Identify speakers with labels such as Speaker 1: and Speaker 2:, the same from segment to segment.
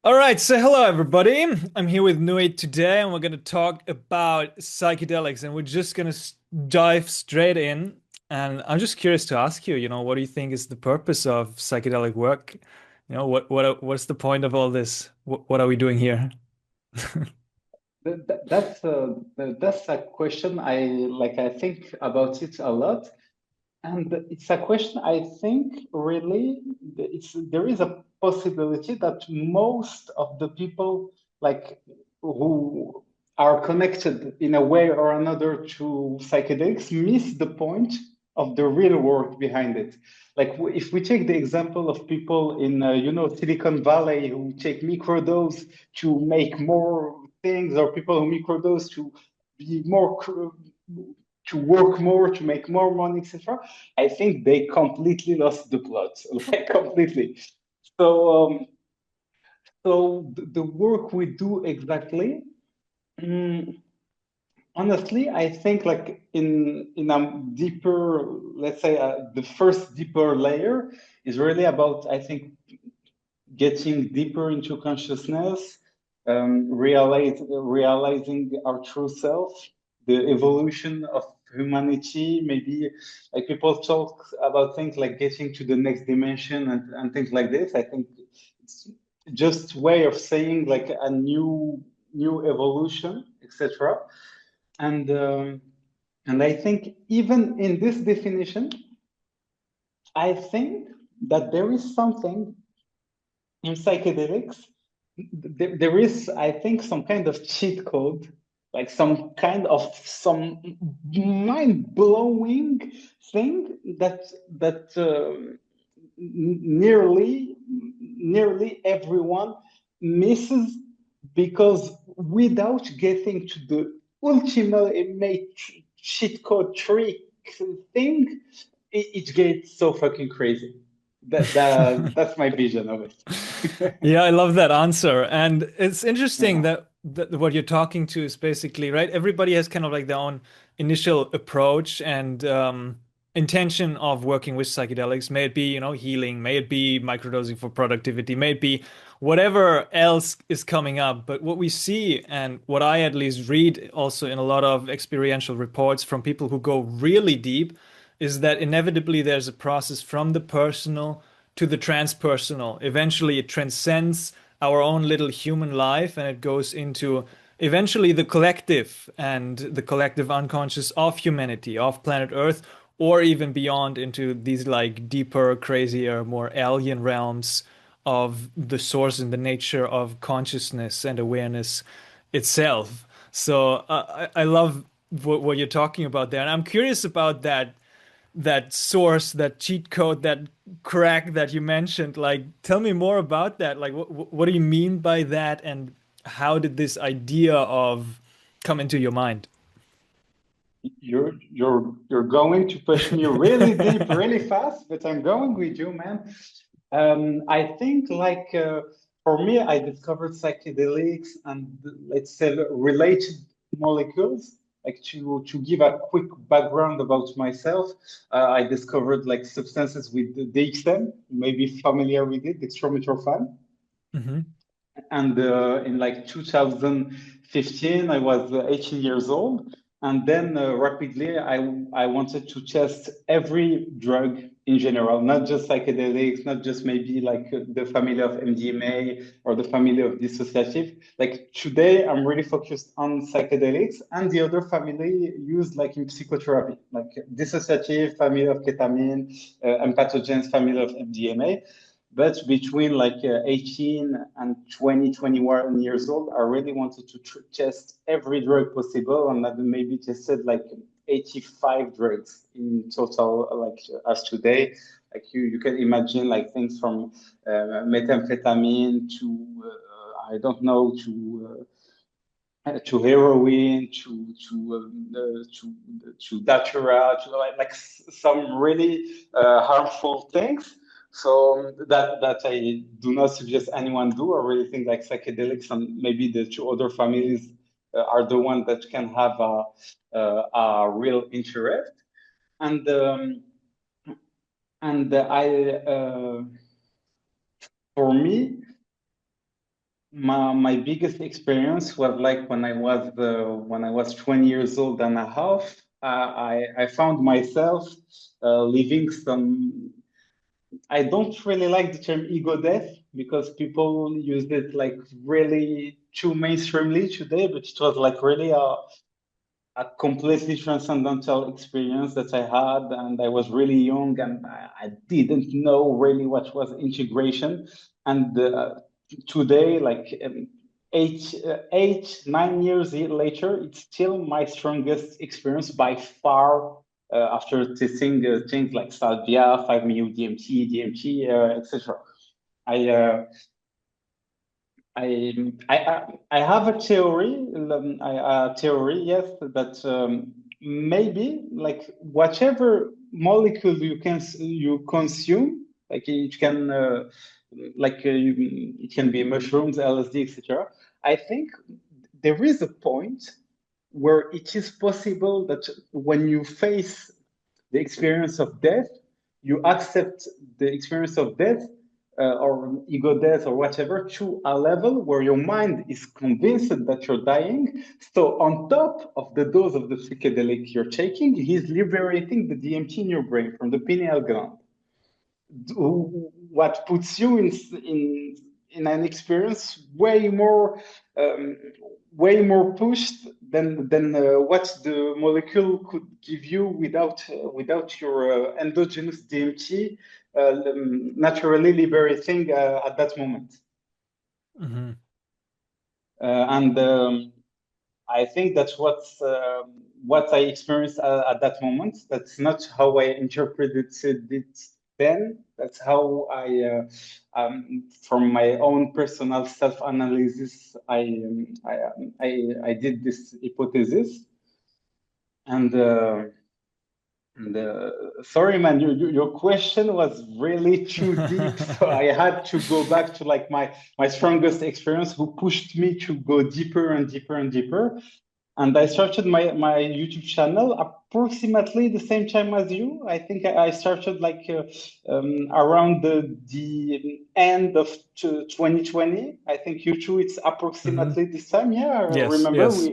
Speaker 1: All right, so hello everybody. I'm here with Nuit today, and we're going to talk about psychedelics, and we're just going to dive straight in. And I'm just curious to ask you, what do you think is the purpose of psychedelic work? What's the point of all this? What are we doing here?
Speaker 2: That's a question I think about it a lot, and it's a question I think really there is a possibility that most of the people like who are connected in a way or another to psychedelics miss the point of the real work behind it. Like if we take the example of people in Silicon Valley who take microdose to make more things, or people who microdose to be more to work more, to make more money, etc. I think they completely lost the plot, like completely. So, the work we do exactly, mm, honestly, I think like in a deeper, let's say, the first deeper layer is really about, I think, getting deeper into consciousness, realizing our true self, the evolution of humanity. Maybe like people talk about things like getting to the next dimension and things like this. I think it's just way of saying like a new evolution, etc. And and I think even in this definition, I think that there is something in psychedelics, there is, I think, some kind of cheat code, like some mind-blowing thing that nearly everyone misses, because without getting to the ultimate cheat code trick thing, it gets so fucking crazy. That's my vision of it.
Speaker 1: Yeah, I love that answer. And it's interesting that what you're talking to is basically, right? Everybody has kind of like their own initial approach and intention of working with psychedelics. May it be, healing, may it be microdosing for productivity, may it be whatever else is coming up. But what we see, and what I at least read also in a lot of experiential reports from people who go really deep, is that inevitably there's a process from the personal to the transpersonal. Eventually, it transcends our own little human life and it goes into eventually the collective and the collective unconscious of humanity, of planet Earth, or even beyond into these like deeper, crazier, more alien realms of the source and the nature of consciousness and awareness itself. So I love what you're talking about there. And I'm curious about that source, that cheat code, that crack that you mentioned. Like, tell me more about that. Like, what do you mean by that, and how did this idea of come into your mind?
Speaker 2: You're going to push me really deep, really fast, but I'm going with you, man. I think for me, I discovered psychedelics and let's say related molecules. Like to give a quick background about myself, I discovered like substances with the DXM. You may be familiar with it, dextromethorphan.
Speaker 1: Hmm.
Speaker 2: And in like 2015, I was 18 years old. And then rapidly, I wanted to test every drug in general, not just psychedelics, not just maybe like the family of MDMA or the family of dissociative. Like today, I'm really focused on psychedelics and the other family used like in psychotherapy, like dissociative family of ketamine, empathogens family of MDMA. But between like 18 and 20, 21 years old, I really wanted to test every drug possible, and I maybe tested like 85 drugs in total, like as today. Like you can imagine like things from methamphetamine I don't know, to heroin, to datura, to like some really harmful things. So that I do not suggest anyone do. I really think like psychedelics and maybe the two other families are the ones that can have a real interest. And I for me, my biggest experience was like when I was 20 years old and a half. I found myself living some. I don't really like the term ego death because people use it like really too mainstreamly today, but it was like really a completely transcendental experience that I had, and I was really young, and I didn't know really what was integration. And today, like 9 years later, it's still my strongest experience by far. After testing things like salvia, 5-MeO DMT, DMT, etc. I I have a theory, yes, that maybe like whatever molecule you consume, like it can it can be mushrooms, LSD, etc. I think there is a point where it is possible that when you face the experience of death, you accept the experience of death or ego death or whatever to a level where your mind is convinced that you're dying. So, on top of the dose of the psychedelic you're taking, he's liberating the DMT in your brain from the pineal gland, what puts you in an experience um, way more pushed than what the molecule could give you without your endogenous DMT naturally liberating at that moment.
Speaker 1: Hmm.
Speaker 2: And I think that's what I experienced at that moment. That's not how I interpreted it then. That's how from my own personal self-analysis, I did this hypothesis. And sorry, man, your question was really too deep. So I had to go back to like my strongest experience, who pushed me to go deeper and deeper and deeper. And I started my YouTube channel approximately the same time as you. I think I started like around the end of 2020. I think you too, it's
Speaker 1: Hmm.
Speaker 2: approximately this time. Yeah, I
Speaker 1: Yes,
Speaker 2: remember
Speaker 1: yes.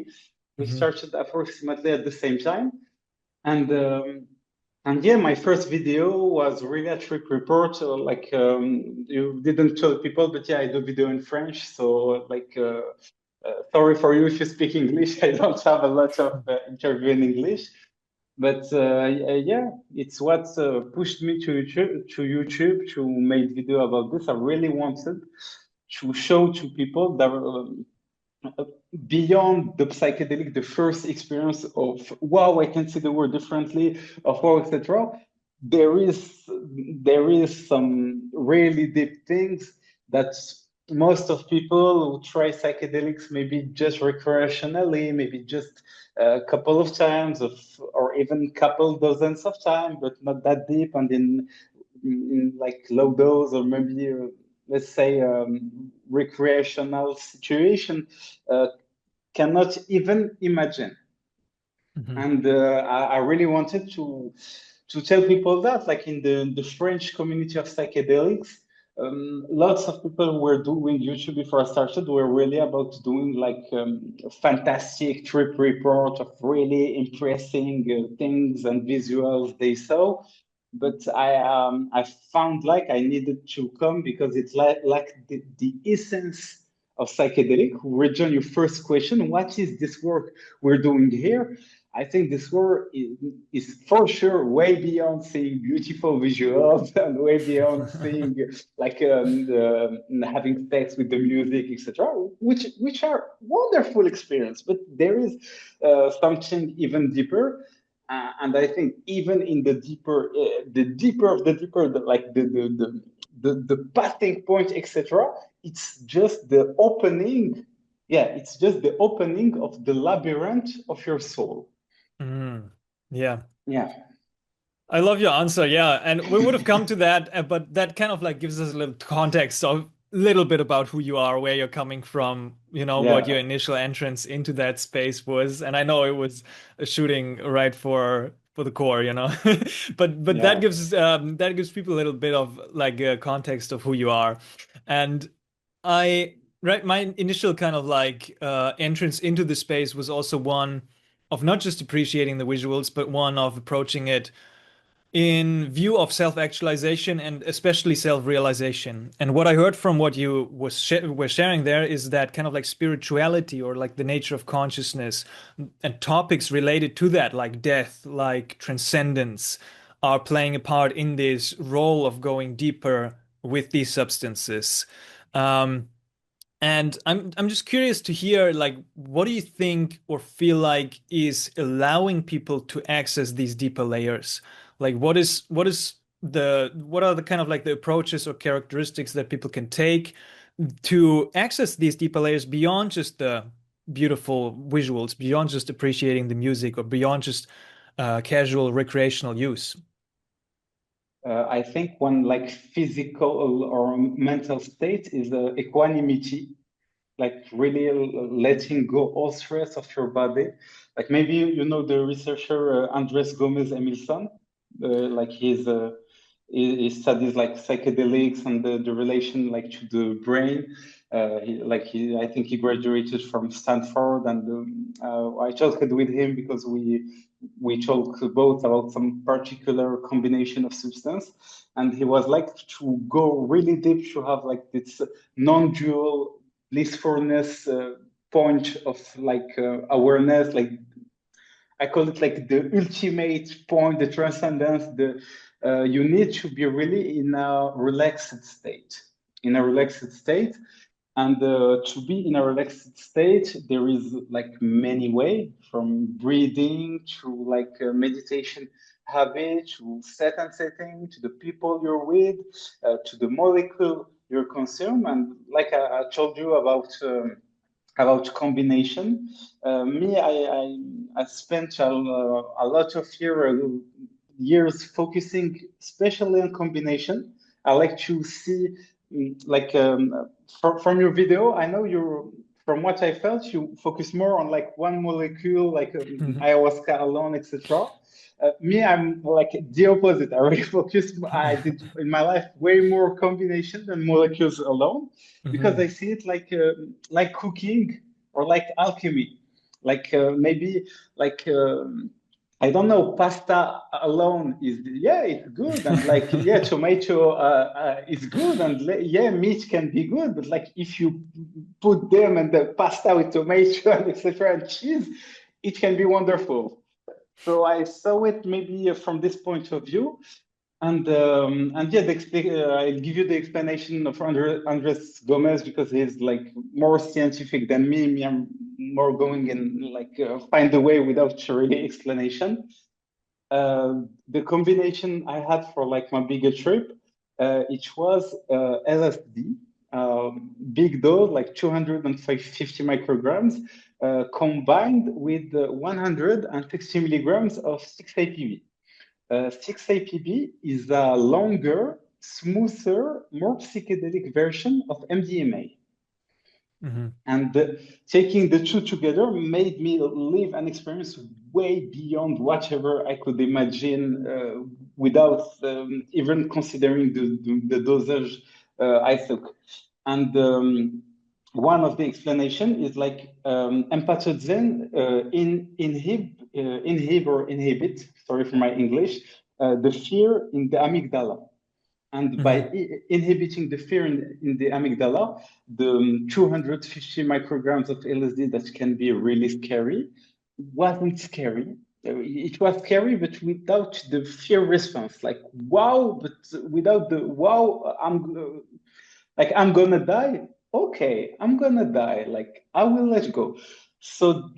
Speaker 2: we
Speaker 1: Hmm.
Speaker 2: started approximately at the same time. And yeah, my first video was really a trip report. You didn't tell people, but yeah, I do video in French. So sorry for you if you speak English. I don't have a lot of interview in English, but yeah, it's what pushed me to make video about this. I really wanted to show to people that beyond the psychedelic, the first experience of wow, I can see the world differently, of wow, etc. There is there is some really deep things that most of people who try psychedelics maybe just recreationally, maybe just a couple of times or even couple dozens of times, but not that deep and in like low dose or maybe let's say recreational situation uh, cannot even imagine.
Speaker 1: Hmm.
Speaker 2: And I really wanted to tell people that, like in the French community of psychedelics, lots of people who were doing YouTube before I started were really about doing like a fantastic trip report of really impressing things and visuals they saw. But I found like I needed to come because it's like the essence of psychedelic. Return your first question: what is this work we're doing here? I think this work is for sure way beyond seeing beautiful visuals and way beyond seeing having sex with the music, etc., which are wonderful experience. But there is something even deeper, and I think even in the deeper of the deeper, the passing point, etc., it's just the opening. Yeah, it's just the opening of the labyrinth of your soul.
Speaker 1: Mm. Yeah.
Speaker 2: Yeah,
Speaker 1: I love your answer. Yeah. And we would have come to that, but that kind of like gives us a little context of little bit about who you are, where you're coming from, what your
Speaker 2: yeah,
Speaker 1: initial entrance into that space was. And I know it was a shooting right for the core. But
Speaker 2: yeah.
Speaker 1: that gives people a little bit of like a context of who you are. And I right, my initial kind of like entrance into the space was also one of not just appreciating the visuals, but one of approaching it in view of self-actualization and especially self-realization. And what I heard from what you were sharing there is that kind of like spirituality or like the nature of consciousness and topics related to that, like death, like transcendence, are playing a part in this role of going deeper with these substances. Um, and I'm just curious to hear like what do you think or feel like is allowing people to access these deeper layers? Like what are the kind of like the approaches or characteristics that people can take to access these deeper layers beyond just the beautiful visuals, beyond just appreciating the music or beyond just casual recreational use?
Speaker 2: I think one like physical or mental state is equanimity, like really letting go all stress of your body. Like maybe you know the researcher Andres Gomez Emilson, like he studies like psychedelics and the relation like to the brain. I think he graduated from Stanford, and I talked with him because we talk both about some particular combination of substance, and he was like to go really deep to have like this non-dual blissfulness point of like awareness, like I call it like the ultimate point, the transcendence. The You need to be really in a relaxed state, in a relaxed state, and to be in a relaxed state, there is like many way from breathing to like meditation habit to set and setting to the people you're with, to the molecule you consume, and like I told you about combination. I spent a lot of years focusing especially on combination. I like to see like from your video. I know you from what I felt you focus more on like one molecule, like ayahuasca alone, etc. I'm like the opposite. I really focus. I did in my life way more combination than molecules alone because I see it like cooking or like alchemy, like maybe like I don't know, pasta alone is yeah, it's good, and like yeah, tomato is good, and yeah, meat can be good, but like if you put them and the pasta with tomato and etc. and cheese, it can be wonderful. So I saw it maybe from this point of view, and yeah, I'll give you the explanation of Andres Gomez because he's like more scientific than me. Me, I'm more going and like find a way without really explanation. The combination I had for like my bigger trip, it was LSD, big dose, like 250 micrograms, combined with 160 milligrams of 6-APV. 6-APB is a longer, smoother, more psychedelic version of MDMA.
Speaker 1: Mhm.
Speaker 2: And taking the two together made me live an experience way beyond whatever I could imagine without even considering the dosage I took. And one of the explanation is like empathogen inhibit, sorry for my English, the fear in the amygdala. And by
Speaker 1: Mhm.
Speaker 2: inhibiting the fear in the amygdala, the 250 micrograms of LSD that can be really scary wasn't scary. It was scary, but without the fear response. Like, wow, but without the wow, I'm gonna die. Okay, I'm gonna die. Like I will let go. So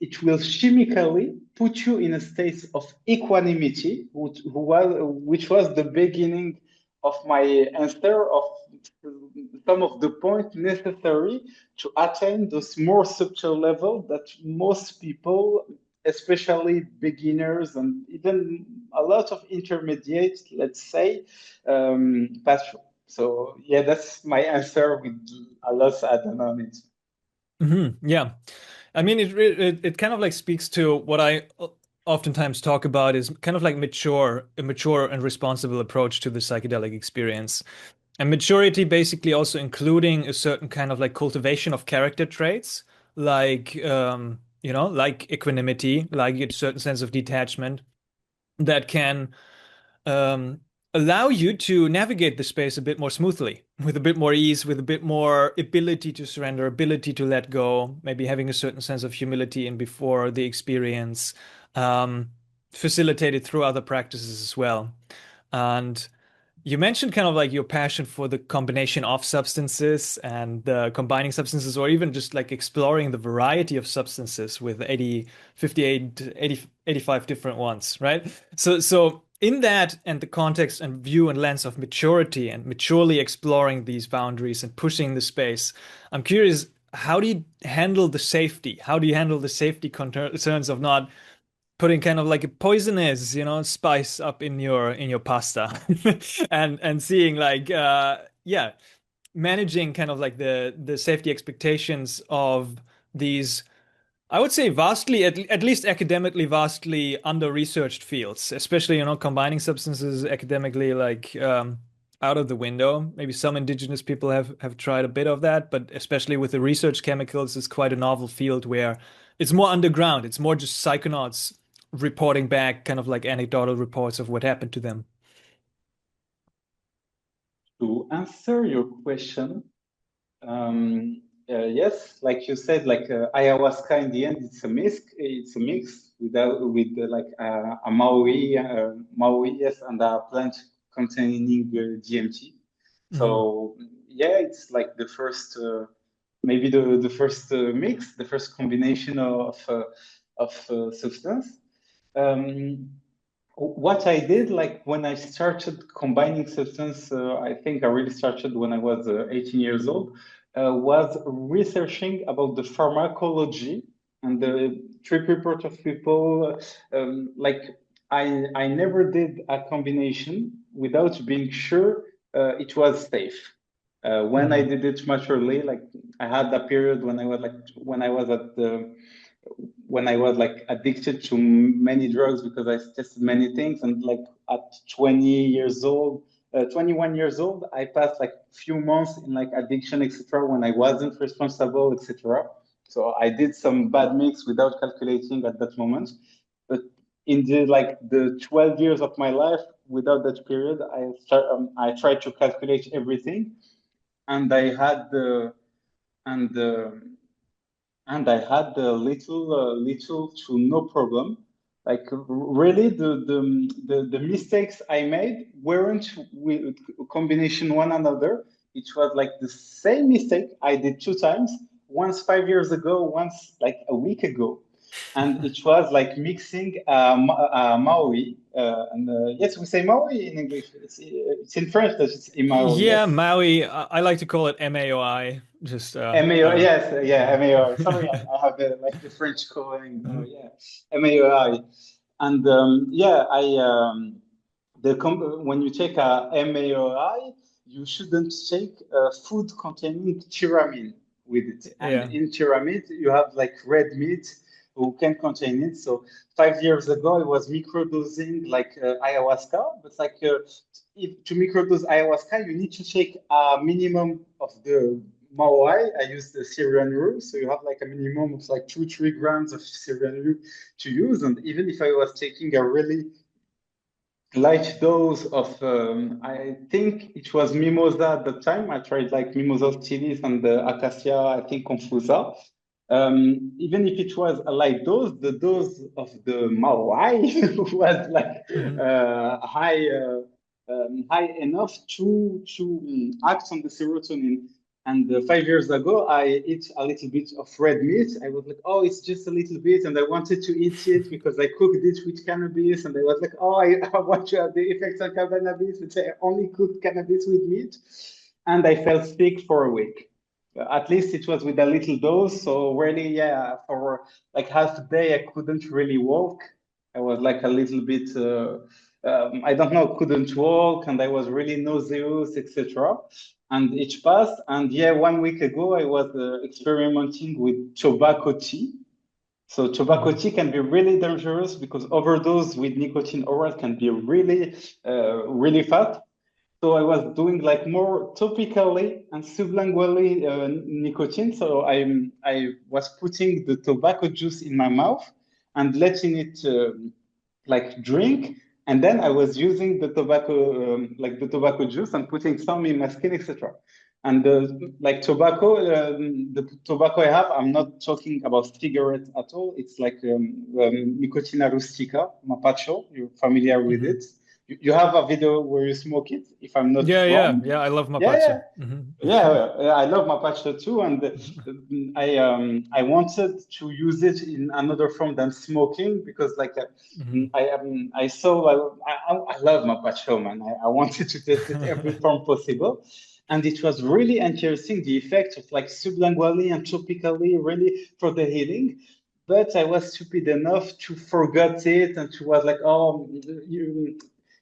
Speaker 2: it will chemically put you in a state of equanimity, which was the beginning of my answer of some of the points necessary to attain those more subtle level that most people, especially beginners and even a lot of intermediates, let's say, pass through. So yeah, that's my answer with a lot added on it.
Speaker 1: Yeah. I mean, it kind of like speaks to what I oftentimes talk about is kind of like a mature and responsible approach to the psychedelic experience. And maturity basically also including a certain kind of like cultivation of character traits, like like equanimity, like a certain sense of detachment that can um, allow you to navigate the space a bit more smoothly, with a bit more ease, with a bit more ability to surrender, ability to let go, maybe having a certain sense of humility in before the experience, um, facilitated through other practices as well. And you mentioned kind of like your passion for the combination of substances and combining substances, or even just like exploring the variety of substances with 80, 58, 80, 85 different ones, right? So in that and the context and view and lens of maturity and maturely exploring these boundaries and pushing the space, I'm curious, how do you handle the safety? How do you handle the safety concerns of not putting kind of like a poisonous, spice up in your pasta and seeing like managing kind of like the safety expectations of these, I would say vastly, at least academically vastly under-researched fields, especially, combining substances academically like out of the window. Maybe some indigenous people have tried a bit of that, but especially with the research chemicals, it's quite a novel field where it's more underground. It's more just psychonauts reporting back kind of like anecdotal reports of what happened to them.
Speaker 2: To answer your question, yes, like you said, like ayahuasca in the end, it's a mix. It's a mix with like a Maui, yes, and a plant containing DMT.
Speaker 1: Hmm.
Speaker 2: So yeah, it's like the first, maybe the first mix, the first combination of substance. Um, what I did, like when I started combining substance, I think I really started when I was 18 years old, was researching about the pharmacology and the track record of people. Like I never did a combination without being sure it was safe. When I
Speaker 1: Hmm.
Speaker 2: did it much early, like I had a period when I was at the when I was like addicted to many drugs because I tested many things. And like at 20 years old, 21 years old, I passed like few months in like addiction, etc. when I wasn't responsible, etc. So I did some bad mix without calculating at that moment. But in the 12 years of my life, without that period, I tried to calculate everything, and I had the and the and I had a little to no problem. Like really, the mistakes I made weren't with combination one another. It was like the same mistake I did two times. Once 5 years ago, once like a week ago, and it was like mixing Maui. And yes, we say Maui in English. It's in French that it's Imao.
Speaker 1: Yeah,
Speaker 2: Yes.
Speaker 1: Maui, I like to call it MAOI. Just
Speaker 2: MAO, yes,
Speaker 1: yeah.
Speaker 2: yeah, MAO. Sorry, I have the French calling.
Speaker 1: Mhm.
Speaker 2: Yeah, MAOI. And yeah, when you take a MAOI, you shouldn't take food containing tyramine with it. And
Speaker 1: Yeah.
Speaker 2: in tyramine, you have like red meat who can contain it. So 5 years ago, it was microdosing like ayahuasca, but like to microdose ayahuasca, you need to take a minimum of the Maui. I use the Syrian rule, so you have like a minimum of like 2-3 grams of Syrian rule to use. And even if I was taking a really light dose of, I think it was mimosa at the time. I tried like mimosa chilis and the acacia, I think confusa. Even if it was a light dose, the dose of the Maui was like
Speaker 1: Hmm.
Speaker 2: high enough to act on the serotonin. And 5 years ago, I eat a little bit of red meat. I was like, oh, it's just a little bit. And I wanted to eat it because I cooked it with cannabis. And I was like, oh, I want to have the effects of cannabis, but I only cooked cannabis with meat. And I felt sick for a week. At least it was with a little dose. So really, yeah, for like half a day, I couldn't really walk. I was like a little bit, I don't know, couldn't walk. And I was really nauseous, etc. And it passed. And yeah, 1 week ago, I was experimenting with tobacco tea. So tobacco
Speaker 1: Hmm.
Speaker 2: tea can be really dangerous because overdose with nicotine oral can be really, really fast. So I was doing like more topically and sublingually nicotine. So I was putting the tobacco juice in my mouth and letting it like drink, and then I was using the tobacco like the tobacco juice and putting some in my skin, etc. And like tobacco, the tobacco I have, I'm not talking about cigarettes at all. It's like Nicotina rustica, Mapacho. You're familiar with
Speaker 1: Hmm.
Speaker 2: it? You have a video where you smoke it, if I'm not
Speaker 1: Yeah, yeah,
Speaker 2: wrong.
Speaker 1: yeah. I love
Speaker 2: Yeah,
Speaker 1: mapache.
Speaker 2: yeah,
Speaker 1: Hmm.
Speaker 2: yeah. I love Mapacho too, and I wanted to use it in another form than smoking because like
Speaker 1: Hmm.
Speaker 2: I saw I love Mapacho, man. I wanted to test it every form possible, and it was really interesting the effect of like sublingually and topically really for the healing. But I was stupid enough to forget it and to was like, oh,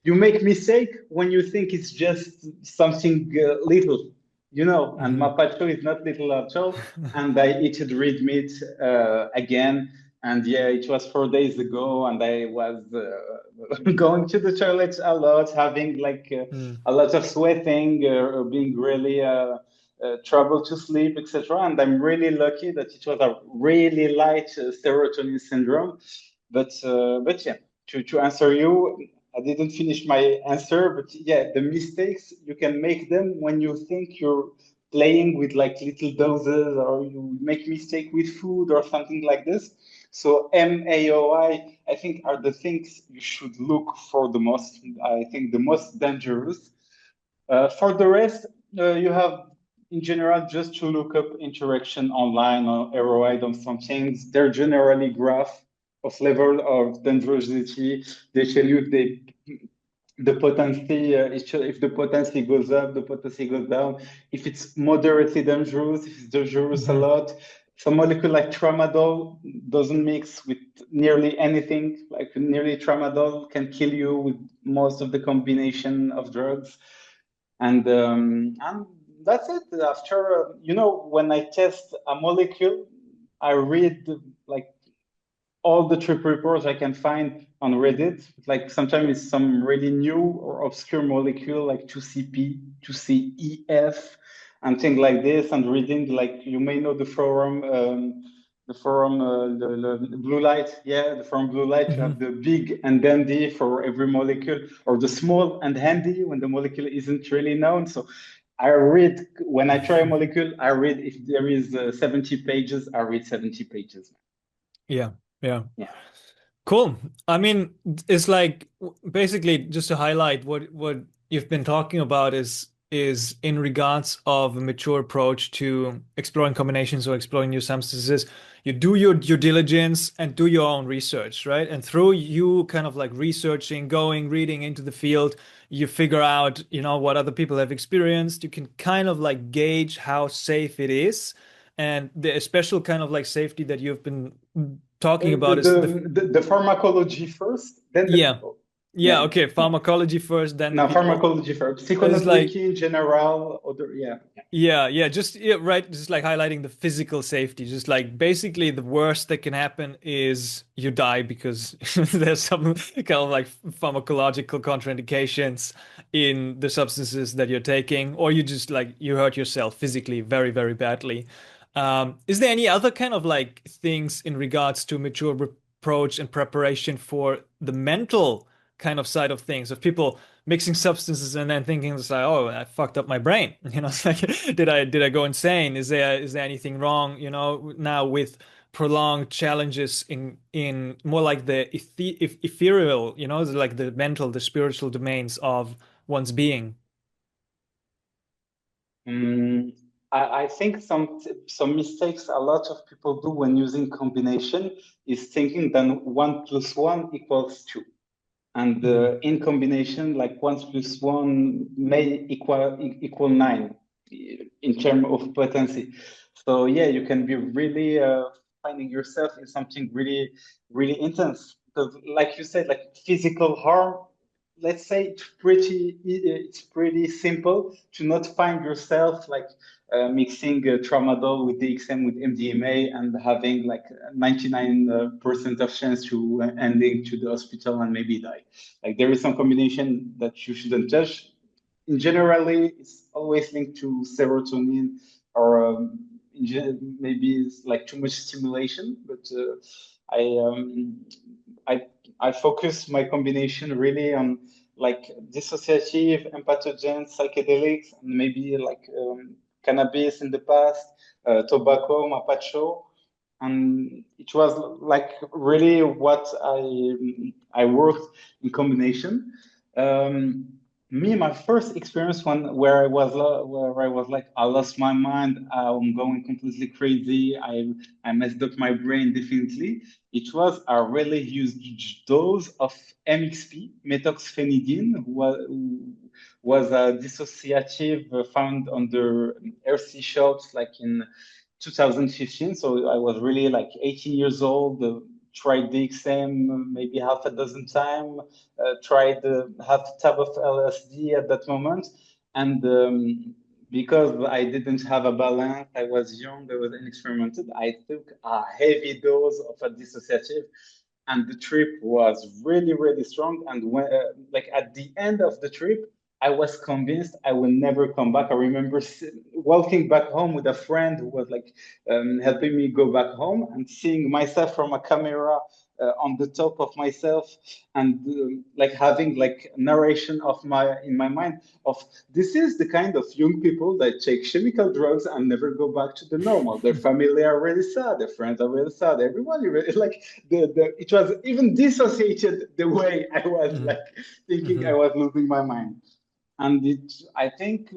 Speaker 2: you make mistake when you think it's just something little, and
Speaker 1: Hmm.
Speaker 2: mapacho is not little at all. And I eated red meat again. And yeah, it was 4 days ago, and I was going to the toilet a lot, having like
Speaker 1: Mm.
Speaker 2: a lot of sweating, being really trouble to sleep, etc. And I'm really lucky that it was a really light serotonin syndrome. But yeah, to answer you, I didn't finish my answer, but yeah, the mistakes you can make them when you think you're playing with like little doses or you make mistake with food or something like this. So MAOI, I think, are the things you should look for the most. I think the most dangerous. For the rest, you have in general just to look up interaction online or ROI on some things. They're generally graph of level of dangerosity. They tell you the potency, if the potency goes up, the potency goes down. If it's moderately dangerous, if it's dangerous a
Speaker 1: Hmm.
Speaker 2: lot. Some molecule like tramadol doesn't mix with nearly anything. Like nearly tramadol can kill you with most of the combination of drugs. And that's it. After, when I test a molecule, I read like all the trip reports I can find on Reddit. Like sometimes it's some really new or obscure molecule like 2CP, 2CEF, and things like this. And reading, like you may know the blue light. Yeah, the forum blue light. You
Speaker 1: Hmm.
Speaker 2: have the big and dandy for every molecule, or the small and handy when the molecule isn't really known. So I read when I try a molecule. I read if there is 70 pages. I read 70 pages.
Speaker 1: Yeah, yeah.
Speaker 2: Yeah.
Speaker 1: Cool. I mean, it's like basically just to highlight what you've been talking about is in regards of a mature approach to exploring combinations or exploring new substances. You do your due diligence and do your own research, right? And through you kind of like researching, going, reading into the field, you figure out, what other people have experienced. You can kind of like gauge how safe it is. And the special kind of like safety that you've been talking
Speaker 2: The,
Speaker 1: about is
Speaker 2: the pharmacology first, then
Speaker 1: yeah.
Speaker 2: yeah,
Speaker 1: Yeah, okay. Pharmacology first, then the
Speaker 2: no,
Speaker 1: people.
Speaker 2: pharmacology first,
Speaker 1: It's like,
Speaker 2: psychoneutricity in general, other, yeah.
Speaker 1: yeah, yeah, just yeah, right, just like highlighting the physical safety. Just like basically the worst that can happen is you die because there's some kind of like pharmacological contraindications in the substances that you're taking, or you just like you hurt yourself physically very, very badly. Is there any other kind of like things in regards to mature approach and preparation for the mental kind of side of things of people mixing substances and then thinking it's like, oh, I fucked up my brain. It's like, did I go insane? Is there anything wrong, now with prolonged challenges in more like the ethereal, like the mental, the spiritual domains of one's being.
Speaker 2: Mm, I think some mistakes a lot of people do when using combination is thinking that 1 + 1 = 2. And
Speaker 1: Hmm.
Speaker 2: in combination, like 1 + 1 may equal 9 in terms of potency. So yeah, you can be really finding yourself in something really, really intense. Because like you said, like physical harm, let's say it's pretty simple to not find yourself like mixing tramadol with DXM with MDMA and having like 99% of chance to ending to the hospital and maybe die. Like there is some combination that you shouldn't touch. in generally, it's always linked to serotonin or maybe it's like too much stimulation. But I I I focus my combination really on like dissociative, empathogen, psychedelics, and maybe like cannabis in the past, tobacco, mapacho, and it was like really what I worked in combination. Um, my first experience when where I was like I lost my mind, I'm going completely crazy. I messed up my brain definitely. It was a really huge dose of MXP, methoxyphenidine, who was a dissociative found under RC shops like in 2015. So I was really like 18 years old. Tried the exam maybe half a dozen times. Tried half tab of LSD at that moment, and because I didn't have a balance, I was young, I was inexperimented. I took a heavy dose of a dissociative, and the trip was really strong. And when like at the end of the trip, I was convinced I will never come back. I remember walking back home with a friend who was like helping me go back home and seeing myself from a camera on the top of myself, and like having like narration of my in my mind of this is the kind of young people that take chemical drugs and never go back to the normal. Their family are really sad, their friends are really sad, everybody really like the it was even dissociated the way I was
Speaker 1: Mhm.
Speaker 2: like thinking I
Speaker 1: Mhm.
Speaker 2: was losing my mind. And it I think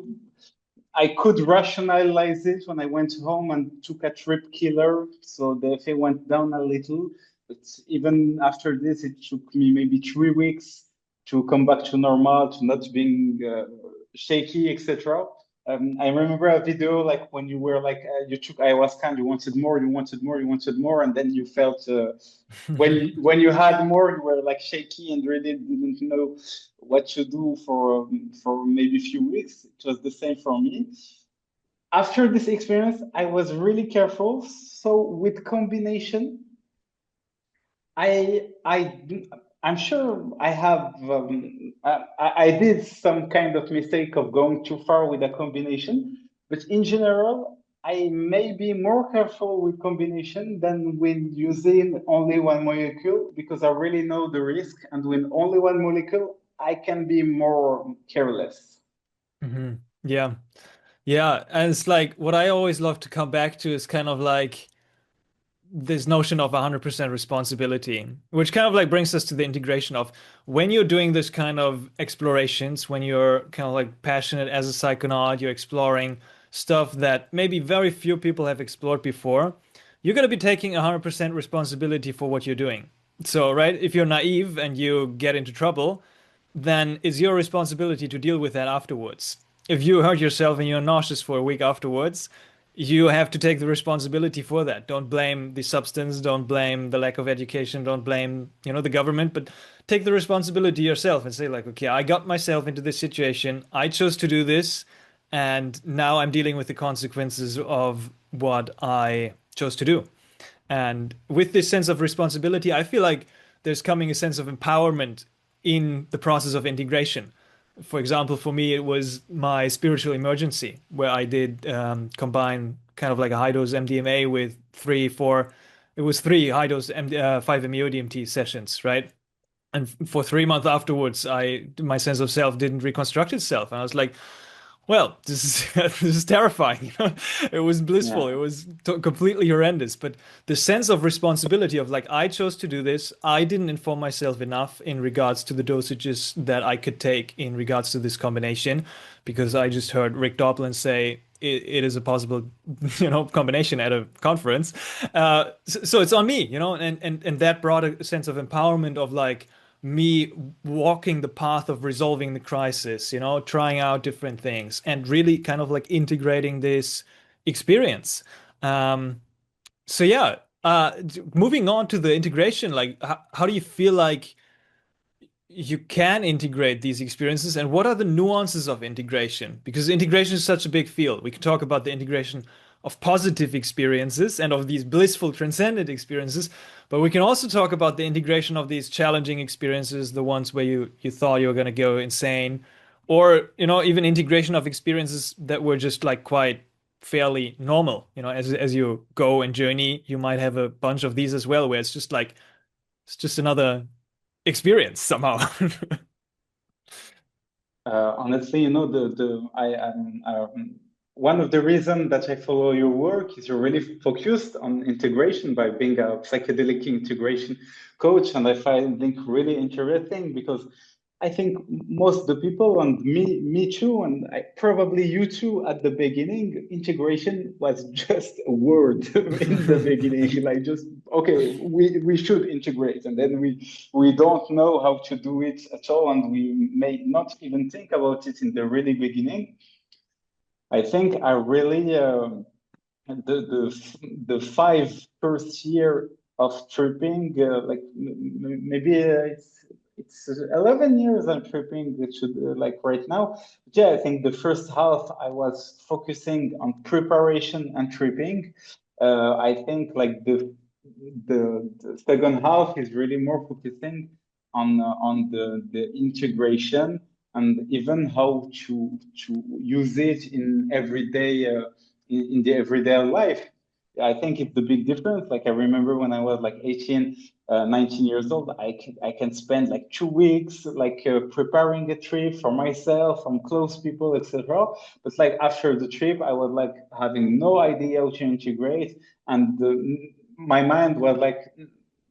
Speaker 2: I could rationalize it when I went home and took a trip killer, so the effect went down a little. But even after this, it took me maybe 3 weeks to come back to normal, to not being shaky, etc. I remember a video like when you were like you took ayahuasca and you wanted more, you wanted more, you wanted more, and then you felt when you had more, you were like shaky and really didn't know what to do for maybe a few weeks. It was the same for me. After this experience, I was really careful. So with combination, I'm sure I have I did some kind of mistake of going too far with a combination, but in general, I may be more careful with combination than when using only one molecule because I really know the risk, and with only one molecule, I can be more careless.
Speaker 1: Mhm. Yeah. Yeah. And it's like what I always love to come back to is kind of like this notion of 100% responsibility, which kind of like brings us to the integration of when you're doing this kind of explorations, when you're kind of like passionate as a psychonaut, you're exploring stuff that maybe very few people have explored before, you're going to be taking 100% responsibility for what you're doing. So, right, if you're naive and you get into trouble, then it's your responsibility to deal with that afterwards. If you hurt yourself and you're nauseous for a week afterwards, you have to take the responsibility for that. Don't blame the substance, don't blame the lack of education, don't blame, the government, but take the responsibility yourself and say like, okay, I got myself into this situation. I chose to do this, and now I'm dealing with the consequences of what I chose to do. And with this sense of responsibility, I feel like there's coming a sense of empowerment in the process of integration. For example, for me, it was my spiritual emergency, where I did combine kind of like a high dose MDMA with it was three high dose 5-MeO DMT sessions, right? And for 3 months afterwards, my sense of self didn't reconstruct itself. And I was like, well, this is this is terrifying. It was blissful. It
Speaker 2: Yeah.
Speaker 1: was completely horrendous. But the sense of responsibility of like I chose to do this. I didn't inform myself enough in regards to the dosages that I could take in regards to this combination, because I just heard Rick Doblin say it is a possible, combination at a conference. So it's on me, and that brought a sense of empowerment of like me walking the path of resolving the crisis, trying out different things and really kind of like integrating this experience. Um, so yeah, moving on to the integration, like how do you feel like you can integrate these experiences and what are the nuances of integration? Because integration is such a big field. We can talk about the integration of positive experiences and of these blissful transcendent experiences, but we can also talk about the integration of these challenging experiences, the ones where you thought you were going to go insane, or even integration of experiences that were just like quite fairly normal. As you go and journey, you might have a bunch of these as well, where it's just like it's just another experience somehow.
Speaker 2: Honestly, one of the reasons that I follow your work is you're really focused on integration by being a psychedelic integration coach, and I find it really interesting because I think most of the people, and me too, and probably you too, at the beginning, integration was just a word in the beginning, like just okay, we should integrate, and then we don't know how to do it at all, and we may not even think about it in the really beginning. I think I really the five first year of tripping, like maybe it's 11 years I'm tripping. It should like right now. But yeah, I think the first half I was focusing on preparation and tripping. I think like the second half is really more focusing on the integration and even how to use it in everyday in the everyday life. I think it's the big difference. Like I remember when I was like 18, 19 years old, I can spend like 2 weeks like preparing a trip for myself, from close people, etc. But like after the trip, I was like having no idea how to integrate, and my mind was like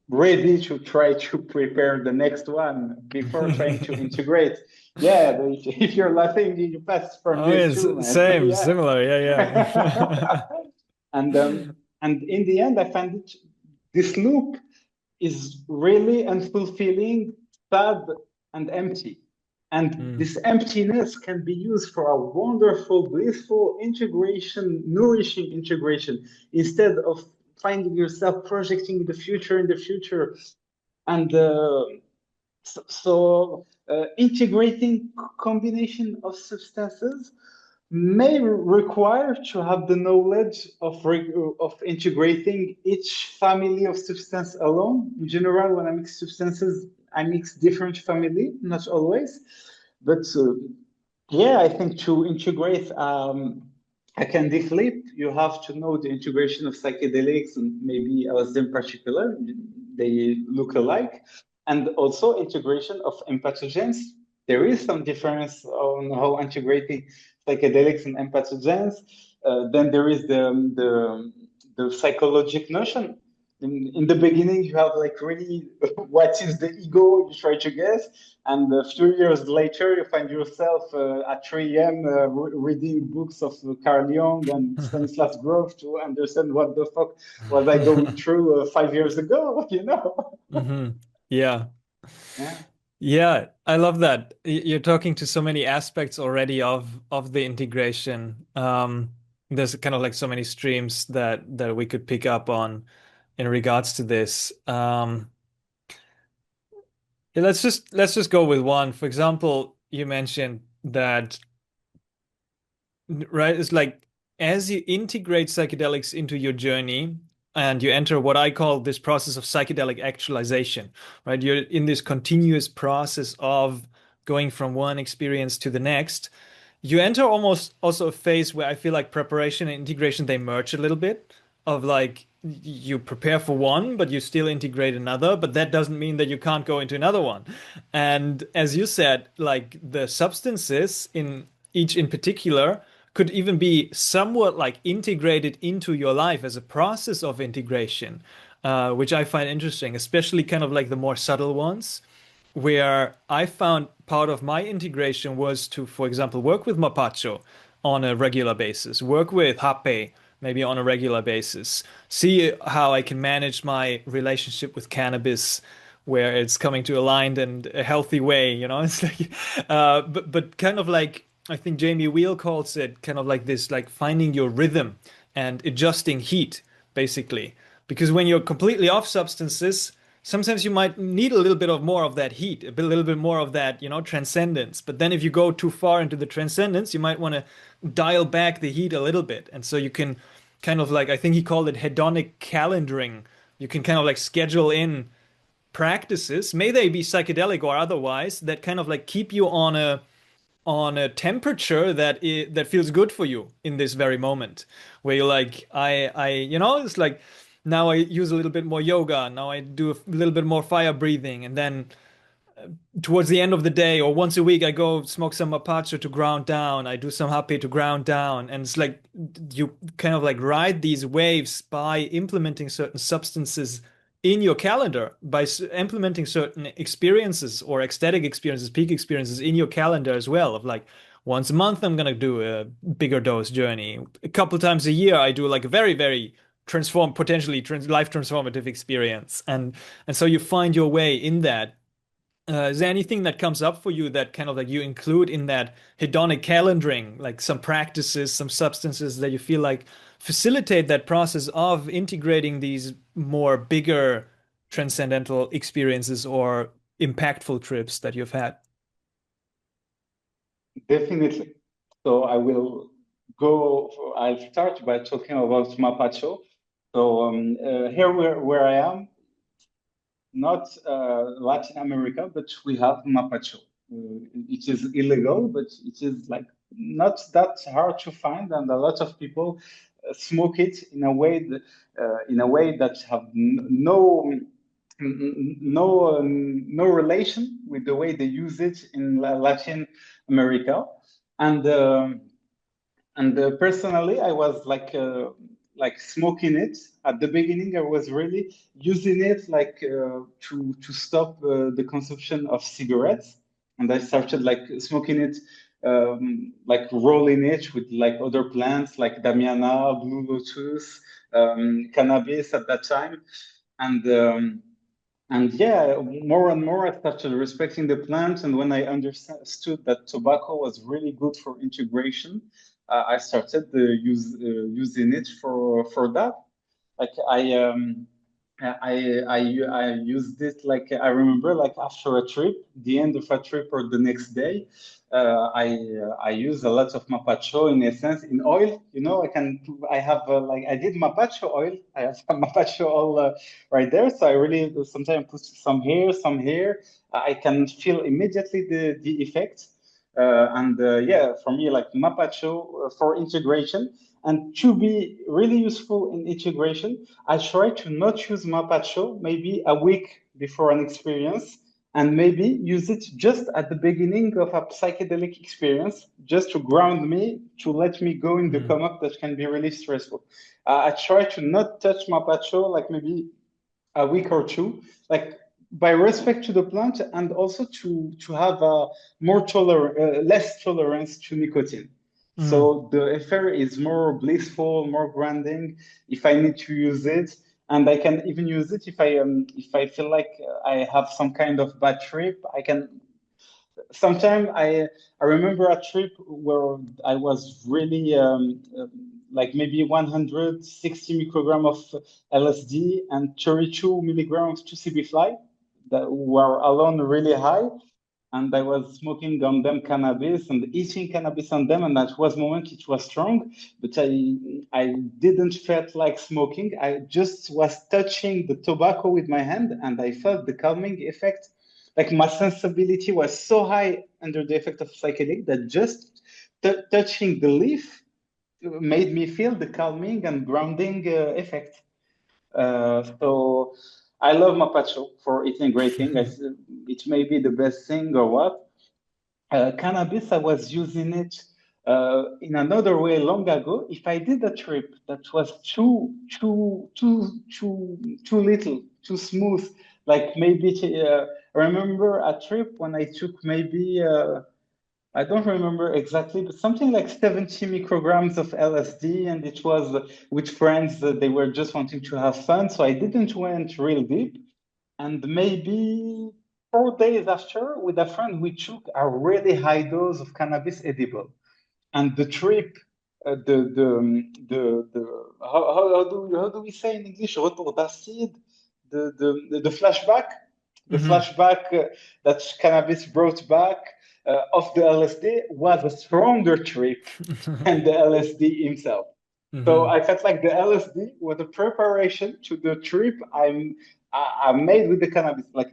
Speaker 2: ready to try to prepare the next one before trying to integrate. Yeah, if you're laughing, you pass from
Speaker 1: Oh,
Speaker 2: this
Speaker 1: yeah,
Speaker 2: too, man.
Speaker 1: same,
Speaker 2: Yeah.
Speaker 1: similar. Yeah, yeah.
Speaker 2: And in the end, I find this loop is really unfulfilling, sad, and empty. And
Speaker 1: Mm.
Speaker 2: this emptiness can be used for a wonderful, blissful integration, nourishing integration, instead of finding yourself projecting in the future. And integrating combination of substances may require to have the knowledge of integrating each family of substance alone. In general, when I mix substances, I mix different family, not always. But yeah, I think to integrate a candy flip, you have to know the integration of psychedelics and maybe LSD in particular. They look alike. And also integration of empathogens. There is some difference on how integrating psychedelics and empathogens. Then there is the psychologic notion. In the beginning, you have like really what is the ego, you try to guess. And a few years later, you find yourself at 3 a.m. Reading books of Carl Jung and Stanislas Grof to understand what the fuck was I going through 5 years ago, you know?
Speaker 1: Hmm. Yeah.
Speaker 2: Yeah.
Speaker 1: Yeah, I love that. You're talking to so many aspects already of the integration. There's kind of like so many streams that we could pick up on in regards to this. Yeah, let's just go with one. For example, you mentioned that, right? It's like as you integrate psychedelics into your journey and you enter what I call this process of psychedelic actualization, right? You're in this continuous process of going from one experience to the next. You enter almost also a phase where I feel like preparation and integration they merge a little bit of like you prepare for one, but you still integrate another, but that doesn't mean that you can't go into another one. And as you said, like the substances in each in particular could even be somewhat like integrated into your life as a process of integration, which I find interesting, especially kind of like the more subtle ones where I found part of my integration was to, for example, work with Mapacho on a regular basis, work with Hape maybe on a regular basis, see how I can manage my relationship with cannabis where it's coming to aligned and a healthy way, It's like, but kind of like I think Jamie Wheel calls it kind of like this, like finding your rhythm and adjusting heat, basically. Because when you're completely off substances, sometimes you might need a little bit of more of that heat, little bit more of that, transcendence. But then if you go too far into the transcendence, you might want to dial back the heat a little bit. And so you can kind of like, I think he called it hedonic calendaring. You can kind of like schedule in practices, may they be psychedelic or otherwise, that kind of like keep you on a temperature that feels good for you in this very moment, where you're like, it's like now I use a little bit more yoga, now I do a little bit more fire breathing, and then towards the end of the day or once a week, I go smoke some mapacho to ground down. I do some happy to ground down. And it's like you kind of like ride these waves by implementing certain substances in your calendar, by implementing certain experiences or ecstatic experiences, peak experiences in your calendar as well. Of like once a month, I'm gonna do a bigger dose journey. A couple times a year, I do like a very, very potentially life transformative experience. And so you find your way in that. Is there anything that comes up for you that kind of like you include in that hedonic calendaring, like some practices, some substances that you feel like facilitate that process of integrating these more bigger transcendental experiences or impactful trips that you've had?
Speaker 2: Definitely. So I'll start by talking about Mapacho. So here where I am, not Latin America, but we have Mapacho. It is illegal, but it is like not that hard to find, and a lot of people smoke it in a way that have no relation with the way they use it in Latin America. And personally, I was like smoking it at the beginning. I was really using it like to stop the consumption of cigarettes, and I started like smoking it, like rolling it with like other plants like Damiana, Blue Lotus, cannabis at that time, and um, and yeah, more and more I started respecting the plant. And when I understood that tobacco was really good for integration, I started using it for that. Like I used it like I remember like after a trip, the end of a trip or the next day, I use a lot of mapacho in essence in oil. You know, I have like I did mapacho oil. I have some mapacho oil right there. So I really sometimes put some here. I can feel immediately the effect. Yeah, for me, like Mapacho for integration. And to be really useful in integration, I try to not use Mapacho maybe a week before an experience, and maybe use it just at the beginning of a psychedelic experience, just to ground me, to let me go in the come up that can be really stressful. I try to not touch Mapacho like maybe a week or two, like by respect to the plant, and also to have a less tolerance to nicotine.
Speaker 1: Mm.
Speaker 2: So the affair is more blissful, more grounding if I need to use it, and I can even use it if I feel like I have some kind of bad trip. I can sometimes I remember a trip where I was really like maybe 160 microgram of LSD and 32 milligrams of 2CB fly that were alone really high. And I was smoking on them cannabis and eating cannabis on them, and that was moment it was strong, but I didn't felt like smoking. I just was touching the tobacco with my hand, and I felt the calming effect. Like my sensibility was so high under the effect of psychedelic that just touching the leaf made me feel the calming and grounding effect. So I love Mapacho for integrating. It may be the best thing or what. Cannabis, I was using it in another way long ago. If I did a trip that was too little, too smooth, like maybe I remember a trip when I took maybe I don't remember exactly, but something like 70 micrograms of LSD, and it was with friends that they were just wanting to have fun. So I didn't went real deep. And maybe 4 days after, with a friend, we took a really high dose of cannabis edible. And the trip, how do we say in English? Retour d'acide, the flashback,
Speaker 1: Hmm.
Speaker 2: that cannabis brought back of the LSD was a stronger trip than the LSD himself. So
Speaker 1: Hmm.
Speaker 2: I felt like the LSD was a preparation to the trip I made with the cannabis. Like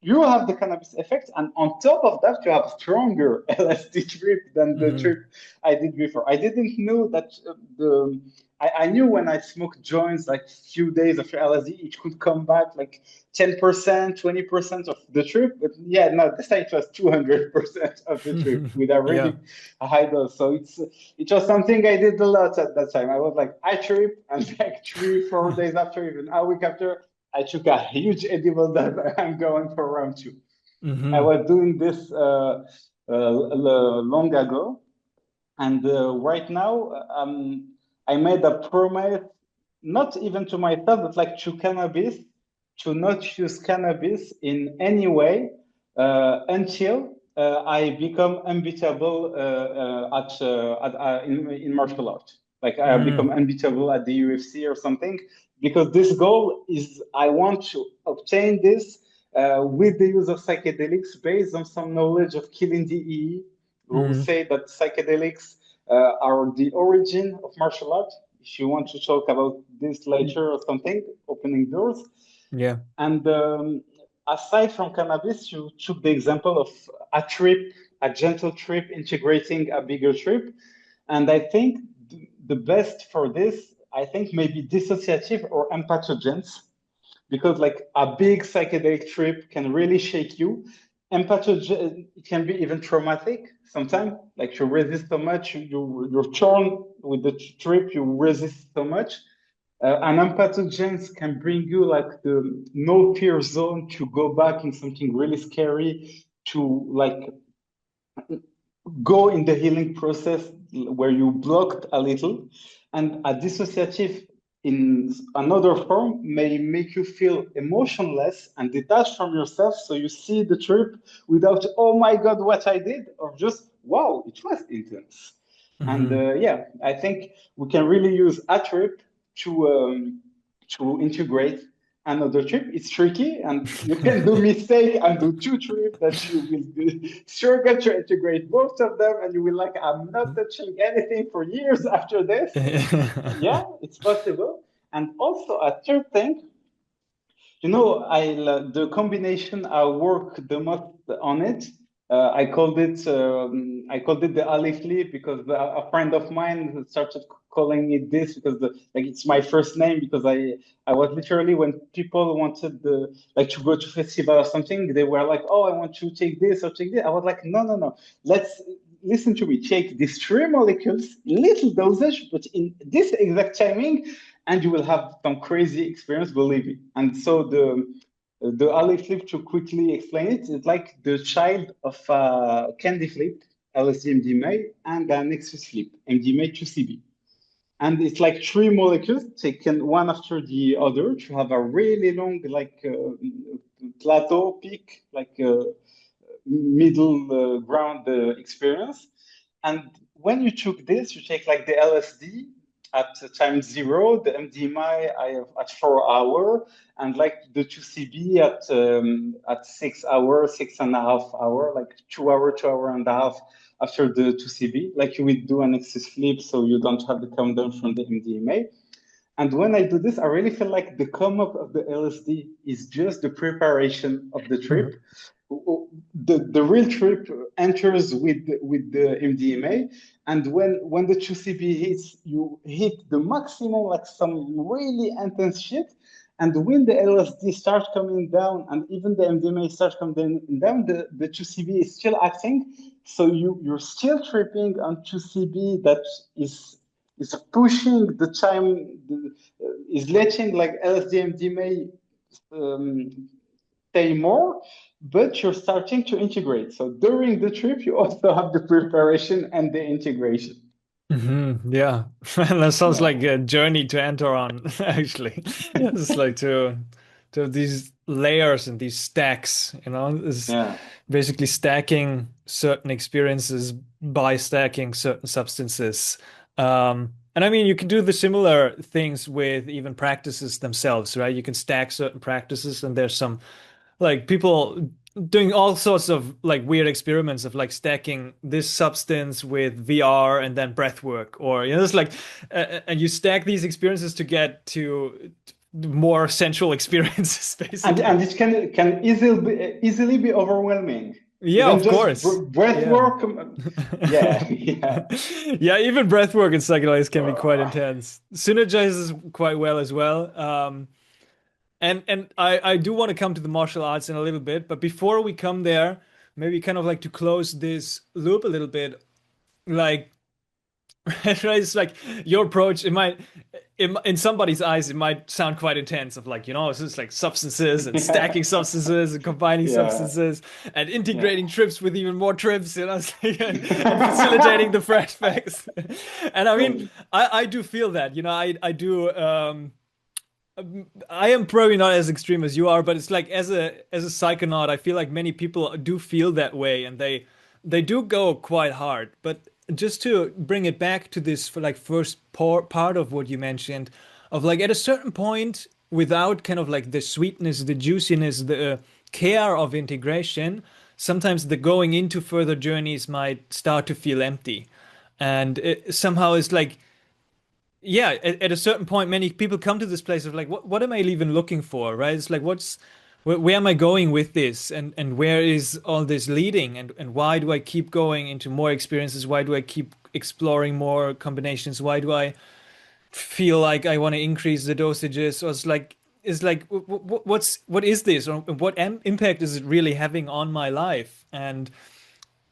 Speaker 2: you have the cannabis effect, and on top of that, you have stronger LSD trip than the
Speaker 1: Hmm.
Speaker 2: trip I did before. I didn't know that I knew when I smoked joints like few days after LSD, it could come back like 10%, 20% of the trip. But yeah, no, this time it was 200% of the trip with a
Speaker 1: Yeah.
Speaker 2: really high dose. So it was something I did a lot at that time. I was like, I trip, and like 3, 4 days after, even a week after, I took a huge edible that I'm going for round two. I
Speaker 1: Hmm.
Speaker 2: was doing this long ago, and right now I made a promise, not even to myself, but like to cannabis, to not use cannabis in any way until I become unbeatable in martial art. Like I become
Speaker 1: Mm.
Speaker 2: unbeatable at the UFC or something, because this goal is I want to obtain this with the use of psychedelics based on some knowledge of killing DEE, who
Speaker 1: Mm.
Speaker 2: say that psychedelics are the origin of martial art. If you want to talk about this later or something, opening doors.
Speaker 1: Yeah.
Speaker 2: And aside from cannabis, you took the example of a trip, a gentle trip integrating a bigger trip. And I think the best for this, I think maybe dissociative or empathogens, because like a big psychedelic trip can really shake you. Empathogen, it can be even traumatic sometimes. Like you resist so much, you're torn with the trip, you resist so much. And empathogens can bring you like the no fear zone to go back in something really scary, to like go in the healing process where you blocked a little. And a dissociative in another form may make you feel emotionless and detached from yourself. So you see the trip without, oh my God, what I did, or just, wow, it was intense. And
Speaker 1: Hmm.
Speaker 2: yeah, I think we can really use a trip to integrate another trip. It's tricky, and you can do mistake and do two trips that you will struggle to integrate both of them, and you will like, I'm not touching anything for years after this. Yeah, it's possible. And also a third thing, the combination I work the most on it. I called it the Alif Leaf because a friend of mine started calling it this because like it's my first name, because I was literally, when people wanted like to go to festival or something, they were like, oh, I want to take this or take this. I was like, no, no, no, let's listen to me. Take these three molecules, little dosage, but in this exact timing, and you will have some crazy experience, believe me. And so the Aleph flip, to quickly explain it, is like the child of candy flip, LSD MDMA, and an Nexus flip, MDMA 2CB. And it's like three molecules taken one after the other to have a really long, like plateau peak, like middle ground experience. And when you took this, you take like the LSD at time zero, the MDMA at 4 hour, and like the 2CB at 6 hour, 6.5 hour, like 2 hour, 2 hour and a half after the 2CB, like you would do an excess flip, so you don't have the countdown from the MDMA. And when I do this, I really feel like the come up of the LSD is just the preparation of the trip. The real trip enters with the MDMA, and when the 2CB hits, you hit the maximum, like some really intense shit. And when the LSD starts coming down, and even the MDMA starts coming down, the 2CB is still acting. So you're still tripping on 2CB that is pushing the time, is letting like LSD MDMA stay more, but you're starting to integrate. So during the trip, you also have the preparation and the integration.
Speaker 1: Yeah. That sounds
Speaker 2: Yeah.
Speaker 1: like a journey to enter on, actually. It's like to have these layers and these stacks, is
Speaker 2: Yeah.
Speaker 1: basically stacking certain experiences by stacking certain substances. And I mean, you can do the similar things with even practices themselves, right? You can stack certain practices, and there's some like people doing all sorts of like weird experiments of like stacking this substance with VR and then breath work, or it's like and you stack these experiences to get to more sensual experiences, basically.
Speaker 2: And it can easily be overwhelming.
Speaker 1: Yeah,
Speaker 2: Even
Speaker 1: of
Speaker 2: just
Speaker 1: course.
Speaker 2: breath
Speaker 1: Yeah.
Speaker 2: work, yeah, yeah.
Speaker 1: Yeah, even breath work in psychedelics can be quite intense. Synergizes quite well as well. And I do want to come to the martial arts in a little bit, but before we come there, maybe kind of like to close this loop a little bit, like right, it's like your approach, it might in somebody's eyes, it might sound quite intense of like, it's just like substances and
Speaker 2: Yeah,
Speaker 1: stacking substances and combining
Speaker 2: yeah,
Speaker 1: substances and
Speaker 2: yeah.
Speaker 1: integrating trips with even more trips, it's like, and facilitating the flashbacks. And I mean, I do feel that, I do, I am probably not as extreme as you are, but it's like as a psychonaut, I feel like many people do feel that way, and they do go quite hard. But just to bring it back to this for like part of what you mentioned, of like at a certain point, without kind of like the sweetness, the juiciness, the care of integration, sometimes the going into further journeys might start to feel empty, and somehow it's like yeah, at a certain point, many people come to this place of like, what am I even looking for, right? It's like, where am I going with this, and where is all this leading, and why do I keep going into more experiences? Why do I keep exploring more combinations? Why do I feel like I want to increase the dosages? Or it's like, what is this, or what impact is it really having on my life? And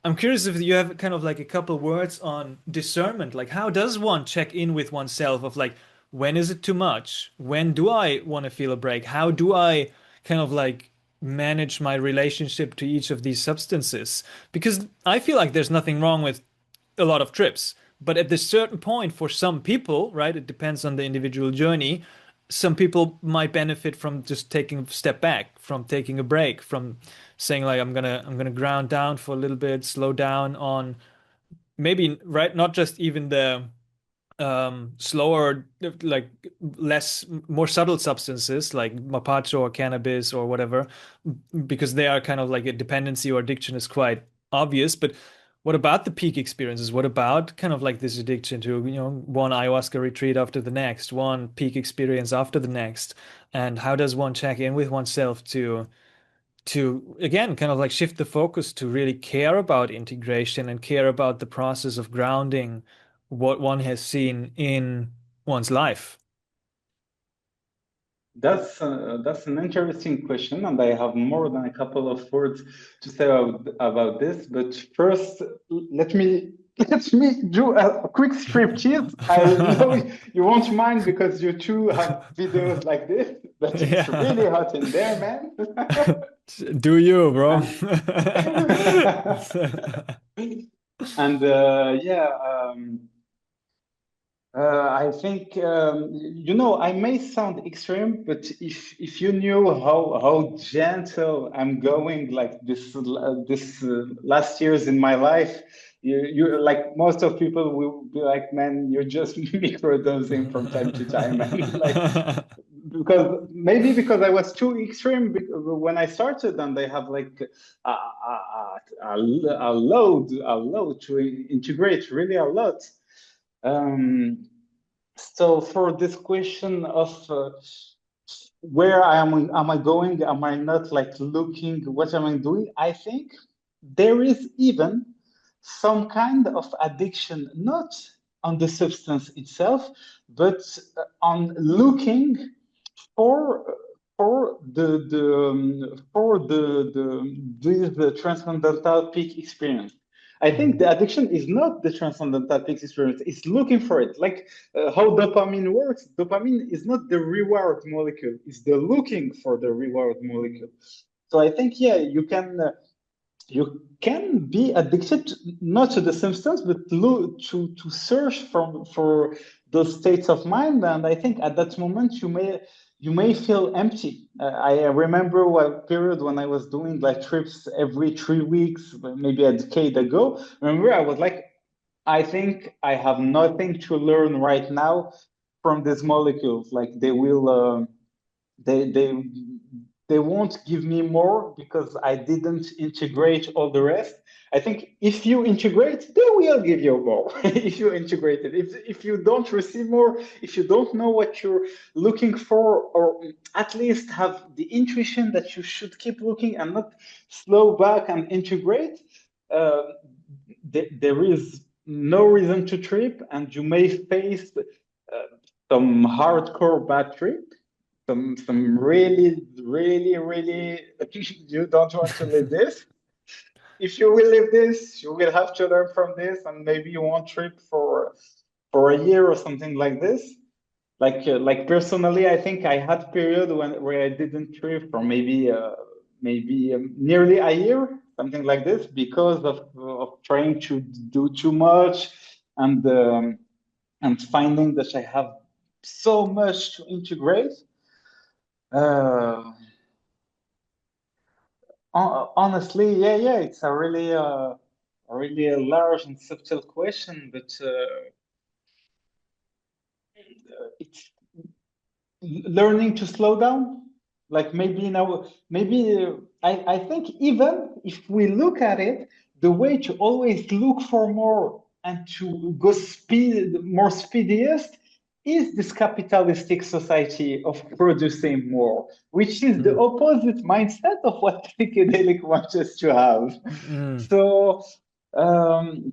Speaker 1: I'm curious if you have kind of like a couple words on discernment. Like, how does one check in with oneself of like, when is it too much? When do I want to feel a break? How do I kind of like manage my relationship to each of these substances? Because I feel like there's nothing wrong with a lot of trips. But at this certain point, for some people, right, it depends on the individual journey. Some people might benefit from just taking a step back, from taking a break, from saying like I'm gonna ground down for a little bit, slow down on maybe right, not just even the slower, like less, more subtle substances like mapacho or cannabis or whatever, because they are kind of like a dependency or addiction is quite obvious. But what about the peak experiences? What about kind of like this addiction to, one ayahuasca retreat after the next, one peak experience after the next? And how does one check in with oneself to again kind of like shift the focus to really care about integration and care about the process of grounding what one has seen in one's life?
Speaker 2: That's an interesting question, and I have more than a couple of words to say about this. But first, let me let me do a quick striptease. I know you won't mind because you too have videos like this, but it's
Speaker 1: Yeah.
Speaker 2: really hot in there, man.
Speaker 1: Do you, bro?
Speaker 2: And and yeah. I think I may sound extreme, but if you knew how gentle I'm going, like this last years in my life, you like most of people will be like, man, you're just microdosing from time to time, and like because I was too extreme when I started, and they have like a load to integrate, really a lot. Um, so for this question of where am I going? Am I not like looking? What am I doing? I think there is even some kind of addiction, not on the substance itself, but on looking for the transcendental peak experience. I think the addiction is not the transcendental peak experience; it's looking for it. Like how dopamine works. Dopamine is not the reward molecule; it's the looking for the reward molecule. So I think yeah, you can be addicted not to the substance, but to search for those states of mind. And I think at that moment you may feel empty. I remember a period when I was doing like trips every 3 weeks, maybe a decade ago. Remember, I was like, I think I have nothing to learn right now from these molecules. Like they won't give me more because I didn't integrate all the rest. I think if you integrate, they will give you more. If you integrate it, if you don't receive more, if you don't know what you're looking for, or at least have the intuition that you should keep looking and not slow back and integrate, uh, there is no reason to trip, and you may face some hardcore bad trip, some really, really, really you don't want to live this. If you will live this, you will have to learn from this, and maybe you won't trip for a year or something like this. Like personally, I think I had period where I didn't trip for maybe nearly a year, something like this, because of trying to do too much and finding that I have so much to integrate. Uh, Honestly, yeah, it's a really a large and subtle question, but it's learning to slow down. Like maybe now, maybe I think even if we look at it, the way to always look for more and to go more speediest is this capitalistic society of producing more, which is the
Speaker 1: Mm,
Speaker 2: opposite mindset of what psychedelic wants us to have.
Speaker 1: mm.
Speaker 2: So um,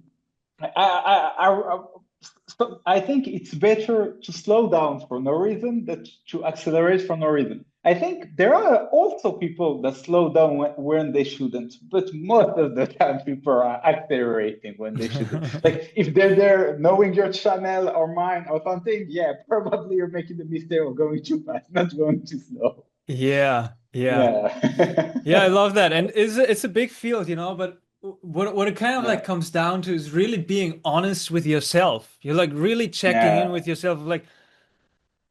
Speaker 2: so I think it's better to slow down for no reason than to accelerate for no reason. I think there are also people that slow down when they shouldn't, but most of the time people are accelerating when they shouldn't. Like if they're there knowing your channel or mine or something, yeah, probably you're making the mistake of going too fast, not going too slow.
Speaker 1: Yeah, yeah. Yeah, I
Speaker 2: Yeah.
Speaker 1: love that. And it's a big field, but what it kind of like
Speaker 2: Yeah.
Speaker 1: comes down to is really being honest with yourself. You're like really checking in
Speaker 2: Yeah.
Speaker 1: with yourself, like,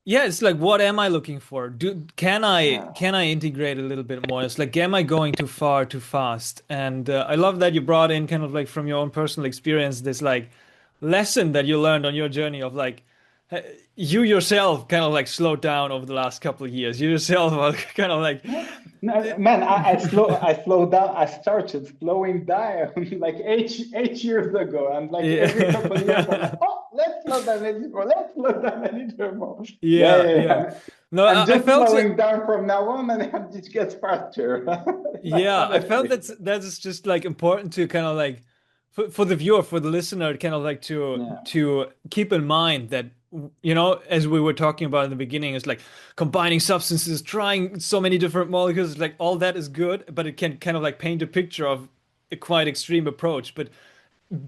Speaker 1: yeah, it's like what am I looking for? Can I integrate a little bit more? It's like am I going too far too fast? And I love that you brought in kind of like from your own personal experience this like lesson that you learned on your journey of like you yourself kind of like slowed down over the last couple of years. You yourself are kind of like
Speaker 2: No, no, man, I slowed down. I started slowing down like 8 years ago. And like every couple of years, I'm like,
Speaker 1: yeah.
Speaker 2: oh, let's slow down a little more. Let's slow down a little more. Yeah,
Speaker 1: Yeah,
Speaker 2: yeah,
Speaker 1: yeah.
Speaker 2: yeah.
Speaker 1: No,
Speaker 2: I'm
Speaker 1: I
Speaker 2: just
Speaker 1: felt it.
Speaker 2: slowing down from now on, and it gets faster. Like
Speaker 1: Yeah, I felt
Speaker 2: honestly.
Speaker 1: that's just like important to kind of like for the viewer, for the listener, kind of like
Speaker 2: Yeah,
Speaker 1: to keep in mind that as we were talking about in the beginning, it's like combining substances, trying so many different molecules, like all that is good, but it can kind of like paint a picture of a quite extreme approach. But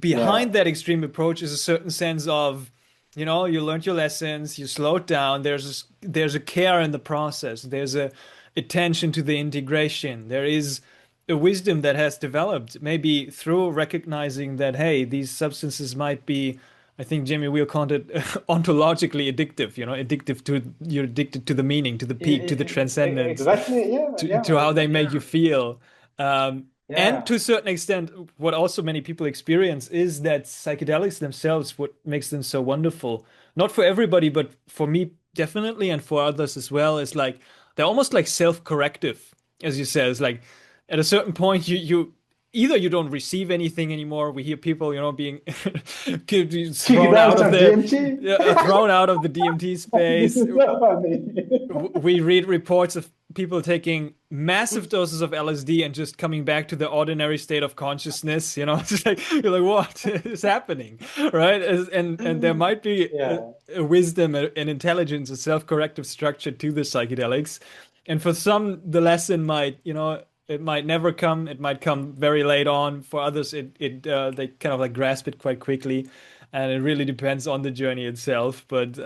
Speaker 2: yeah,
Speaker 1: behind that extreme approach is a certain sense of, you learned your lessons, you slowed down. There's a care in the process. There's a attention to the integration. There is a wisdom that has developed, maybe through recognizing that, hey, these substances might be, I think Jimmy Wheel called it ontologically addictive, you're addicted to the meaning, to the peak, to the transcendence,
Speaker 2: exactly. Yeah,
Speaker 1: to
Speaker 2: yeah,
Speaker 1: how they make you
Speaker 2: yeah,
Speaker 1: feel. And
Speaker 2: yeah,
Speaker 1: to a certain extent, what also many people experience is that psychedelics themselves, what makes them so wonderful, not for everybody, but for me definitely, and for others as well, is like they're almost like self-corrective, as you said. It's like at a certain point, you either you don't receive anything anymore. We hear people, being
Speaker 2: Kicked
Speaker 1: thrown out
Speaker 2: out
Speaker 1: of
Speaker 2: of
Speaker 1: the
Speaker 2: DMT.
Speaker 1: thrown out of the DMT
Speaker 2: This
Speaker 1: space.
Speaker 2: is so funny.
Speaker 1: We read reports of people taking massive doses of LSD and just coming back to the ordinary state of consciousness. It's just like you're like, what is happening, right? And there might be
Speaker 2: Yeah,
Speaker 1: a wisdom, an intelligence, a self-corrective structure to the psychedelics, and for some, the lesson might, it might never come. It might come very late on. For others, they kind of like grasp it quite quickly, and it really depends on the journey itself. But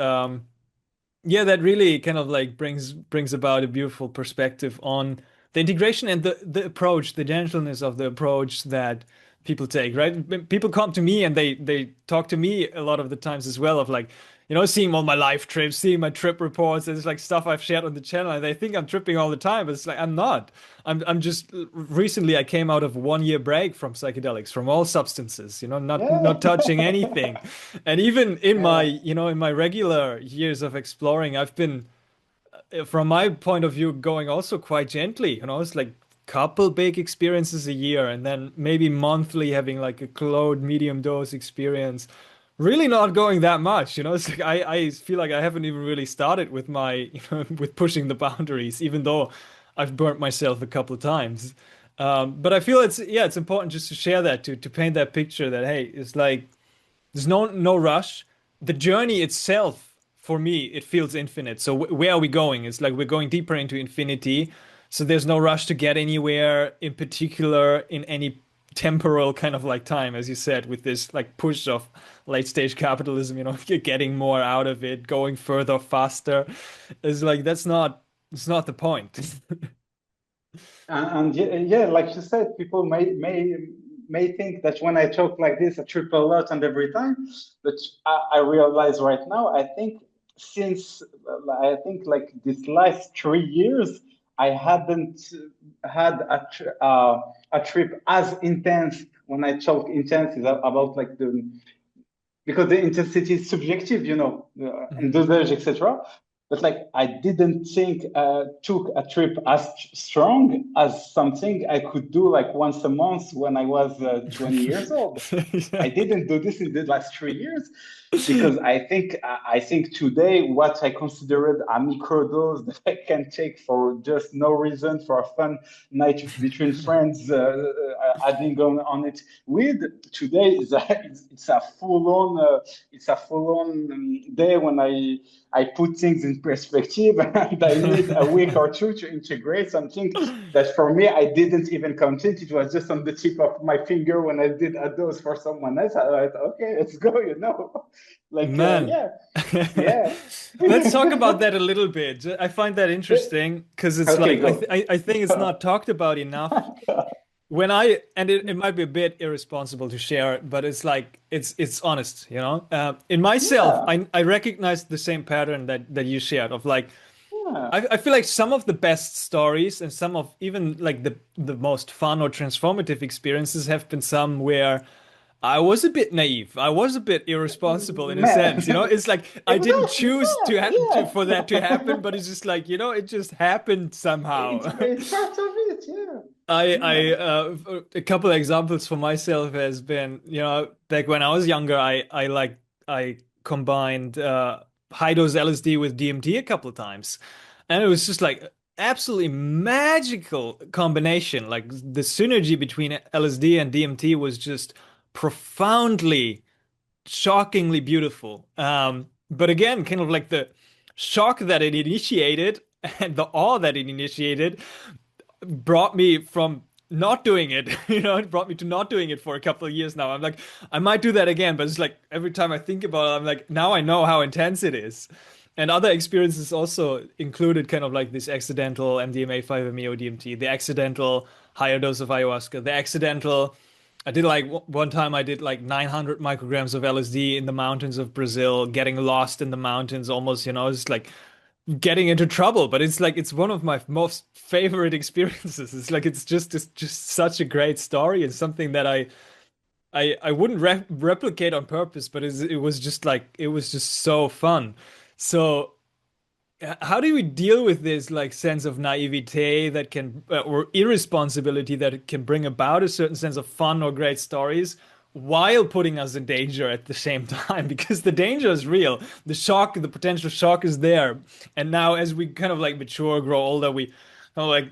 Speaker 1: yeah, that really kind of like brings about a beautiful perspective on the integration and the approach, the gentleness of the approach that people take, right? People come to me and they talk to me a lot of the times as well of like, seeing all my life trips, seeing my trip reports, and it's like stuff I've shared on the channel, and they think I'm tripping all the time, but it's like I'm not. I'm just recently I came out of a 1 year break from psychedelics, from all substances, not touching
Speaker 2: yeah,
Speaker 1: anything. And even in my,
Speaker 2: yeah,
Speaker 1: in my regular years of exploring, I've been, from my point of view, going also quite gently. It's like couple big experiences a year and then maybe monthly having like a cloud medium dose experience. Really not going that much, you know. It's like I feel like I haven't even really started with my, with pushing the boundaries, even though I've burnt myself a couple of times. But I feel it's yeah, it's important just to share that to paint that picture that hey, it's like there's no rush. The journey itself, for me, it feels infinite. So where are we going? It's like we're going deeper into infinity. So there's no rush to get anywhere in particular in any temporal kind of like time, as you said, with this like push of late stage capitalism, getting more out of it, going further, faster. It's like it's not the point.
Speaker 2: And yeah, like you said, people may think that when I talk like this, I trip a lot and every time. But I realize right now, since I think like this last 3 years, I hadn't had a trip as intense. When I talk intense, is about like the because the intensity is subjective, and
Speaker 1: Mhm.
Speaker 2: dosage, etc. But like I didn't think took a trip as strong as something I could do like once a month when I was 20 years old.
Speaker 1: Yeah.
Speaker 2: I didn't do this in the last 3 years because I think today what I considered a microdose that I can take for just no reason for a fun night between friends, adding on it with today is it's a full on day when I put things in perspective and I need a week or two to integrate something that for me I didn't even content. It was just on the tip of my finger when I did a dose for someone else. I was like, okay, let's go. Like
Speaker 1: Man.
Speaker 2: yeah, yeah.
Speaker 1: Let's talk about that a little bit. I find that interesting because it's
Speaker 2: Okay,
Speaker 1: like
Speaker 2: go.
Speaker 1: I think it's not talked about enough. And it might be a bit irresponsible to share it, but it's like it's honest, you know. In myself,
Speaker 2: Yeah,
Speaker 1: I recognize the same pattern that you shared of like
Speaker 2: yeah.
Speaker 1: I feel like some of the best stories and some of even like the most fun or transformative experiences have been some where I was a bit naive. I was a bit irresponsible in a sense, you know.
Speaker 2: Man,
Speaker 1: It's like I didn't
Speaker 2: exactly.
Speaker 1: choose
Speaker 2: Yeah,
Speaker 1: for that to happen,
Speaker 2: yeah.
Speaker 1: but it's just like, it just happened somehow.
Speaker 2: It's part of it. Yeah,
Speaker 1: I
Speaker 2: yeah.
Speaker 1: a couple of examples for myself has been, back when I was younger, I combined high dose LSD with DMT a couple of times, and it was just like absolutely magical combination. Like the synergy between LSD and DMT was just profoundly, shockingly beautiful. But again, kind of like the shock that it initiated and the awe that it initiated brought me from not doing it, it brought me to not doing it for a couple of years now. I'm like, I might do that again, but it's like every time I think about it, I'm like, now I know how intense it is. And other experiences also included kind of like this accidental MDMA 5-MeO DMT, the accidental higher dose of ayahuasca, the accidental. I did like one time I did like 900 micrograms of LSD in the mountains of Brazil, getting lost in the mountains almost, it's like getting into trouble, but it's like it's one of my most favorite experiences. It's just such a great story and something that I wouldn't replicate on purpose, but it was just like it was just so fun. So how do we deal with this like sense of naivete that can or irresponsibility that can bring about a certain sense of fun or great stories while putting us in danger at the same time? Because the danger is real, the potential shock is there. And now as we kind of like mature, grow older, we kind of like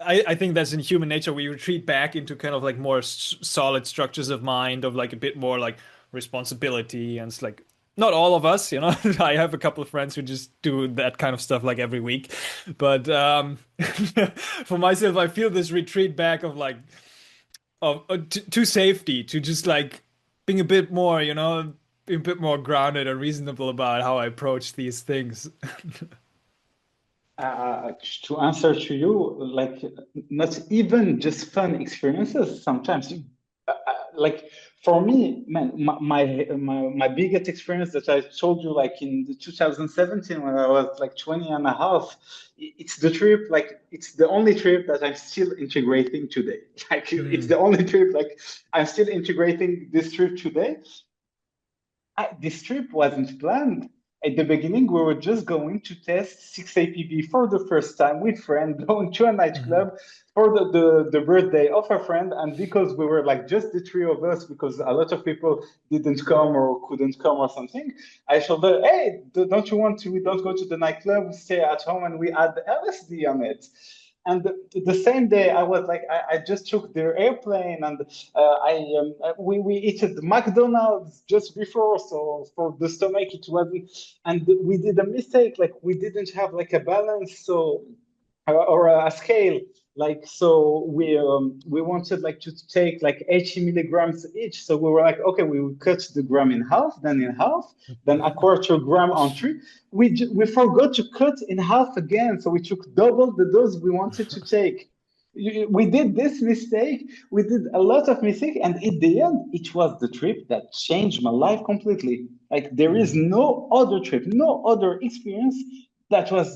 Speaker 1: I think that's in human nature. We retreat back into kind of like more solid structures of mind, of like a bit more like responsibility, and it's like not all of us, I have a couple of friends who just do that kind of stuff like every week. But for myself, I feel this retreat back of like to safety, to just like being a bit more, being a bit more grounded and reasonable about how I approach these things.
Speaker 2: To answer to you, like not even just fun experiences. Sometimes, like for me, man, my biggest experience that I told you, like in the 2017 when I was like 20 and a half, it's the trip, like it's the only trip that I'm still integrating today. Like it's
Speaker 1: Mm.
Speaker 2: the only trip, like I'm still integrating this trip today. This trip wasn't planned. at the beginning, we were just going to test 6-APB for the first time with friend, going to a
Speaker 1: Hmm.
Speaker 2: nightclub for the birthday of a friend. And because we were like just the three of us, because a lot of people didn't come or couldn't come or something, I told her, hey, don't you want to, we don't go to the nightclub, we stay at home and we add LSD on it. And the same day, I was like, I just took the airplane and we ate at McDonald's just before, so for the stomach it wasn't. And we did a mistake, like we didn't have like a balance, so or a scale. Like so, we wanted like to take like 80 milligrams each. So we were like, okay, we will cut the gram in half, then a quarter gram on three. We forgot to cut in half again, so we took double the dose we wanted to take. We did this mistake. We did a lot of mistake, and in the end, it was the trip that changed my life completely. Like there is
Speaker 1: Hmm.
Speaker 2: no other trip, no other experience that was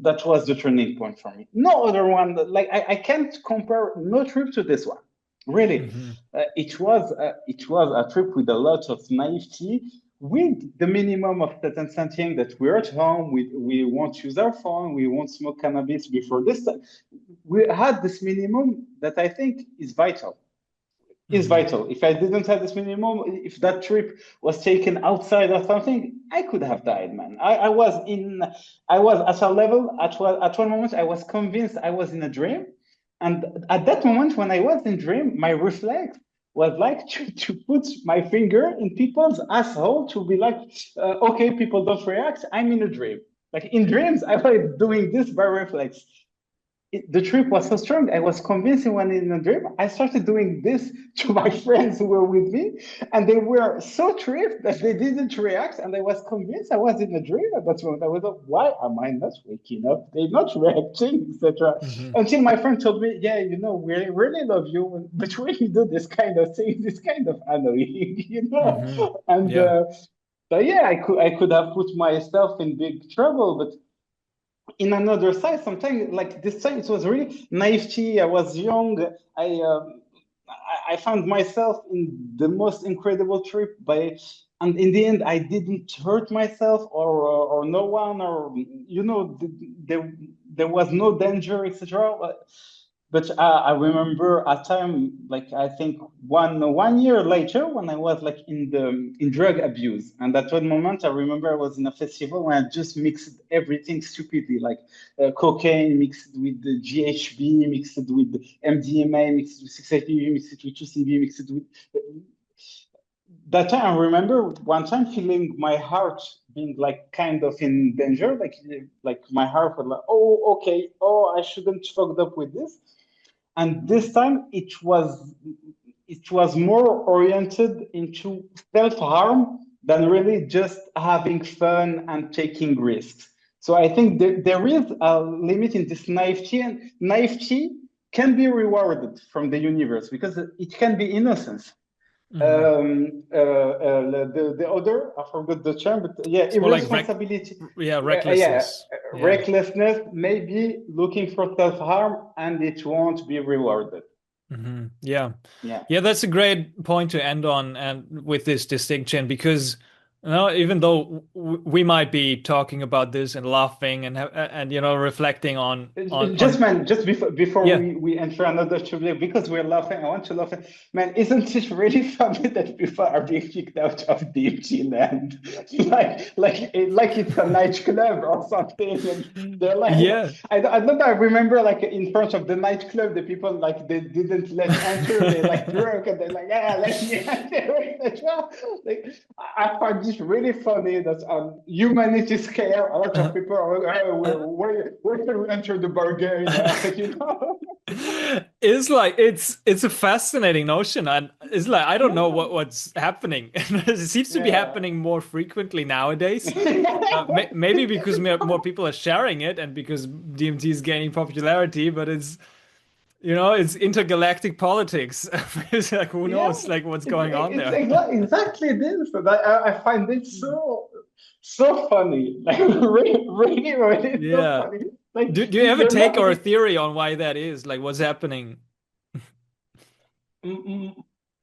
Speaker 2: that was the turning point for me. No other one. Like I can't compare no trip to this one. Really,
Speaker 1: Hmm.
Speaker 2: it was a trip with a lot of naivety, with the minimum of certain something that we're at home. We won't use our phone. We won't smoke cannabis before this. We had this minimum that I think is vital. Is
Speaker 1: Hmm.
Speaker 2: vital. If I didn't have this minimum, if that trip was taken outside or something, I could have died, man. I was at a level, at one moment, I was convinced I was in a dream. And at that moment, when I was in dream, my reflex was like to put my finger in people's asshole to be like, okay, people don't react. I'm in a dream. Like in dreams, I was doing this by reflex. The trip was so strong. I was convincing when in a dream. I started doing this to my friends who were with me, and they were so tripped that they didn't react. And I was convinced I was in a dream at that moment. I was like, why am I not waking up? They're not reacting, etc.
Speaker 1: Hmm.
Speaker 2: Until my friend told me, yeah, you know, we really love you, but when you do this kind of thing, it's kind of annoying, you know.
Speaker 1: Hmm.
Speaker 2: And
Speaker 1: Yeah.
Speaker 2: so yeah, I could have put myself in big trouble, but in another side, sometimes like this time it was really naivety. I was young. I found myself in the most incredible trip by, and in the end, I didn't hurt myself or no one, or you know, there was no danger, etc. But I remember a time, like I think one year later, when I was like in drug abuse, and at one moment I remember I was in a festival when I just mixed everything stupidly, like cocaine mixed with the GHB, mixed with MDMA, mixed with 6-APV, mixed with 2CB, mixed with that time. I remember one time feeling my heart being like kind of in danger, like my heart was like, oh okay, oh I shouldn't fucked up with this. And this time it was more oriented into self-harm than really just having fun and taking risks. So I think there is a limit in this naivety, and naivety can be rewarded from the universe because it can be innocence.
Speaker 1: Hmm.
Speaker 2: The other, I forgot the term, but yeah,
Speaker 1: It's more like
Speaker 2: irresponsibility.
Speaker 1: yeah,
Speaker 2: Yeah,
Speaker 1: recklessness. Yeah.
Speaker 2: recklessness, maybe looking for self-harm, and it won't be rewarded.
Speaker 1: Hmm. Yeah.
Speaker 2: Yeah.
Speaker 1: Yeah, that's a great point to end on and with this distinction because even though we might be talking about this and laughing and reflecting on
Speaker 2: Just man, just before
Speaker 1: yeah.
Speaker 2: we enter another subject, because we're laughing, I want to laugh. Man, isn't it really funny that people are being kicked out of DMT land, like it's a nightclub or something, and they're like,
Speaker 1: Yeah.
Speaker 2: I don't know. I remember like in front of the nightclub, the people like they didn't let enter. They like drunk and they're like, yeah, let me enter. Like, I find this really funny that humanity scare. A lot of people are like, oh, where can we enter the bargain? You know?
Speaker 1: It's like it's a fascinating notion, and it's like I don't know
Speaker 2: Yeah.
Speaker 1: what's happening. It seems to be
Speaker 2: Yeah.
Speaker 1: happening more frequently nowadays. Maybe because more people are sharing it, and because DMT is gaining popularity. But it's intergalactic politics. It's like who
Speaker 2: Yeah,
Speaker 1: knows, like what's going on
Speaker 2: it's
Speaker 1: there.
Speaker 2: exactly this. And I find it so funny. Like really so
Speaker 1: Yeah.
Speaker 2: funny. Like
Speaker 1: Do you have a
Speaker 2: you're
Speaker 1: take
Speaker 2: not
Speaker 1: or a
Speaker 2: like
Speaker 1: theory on why that is? Like what's happening?
Speaker 2: mm, mm,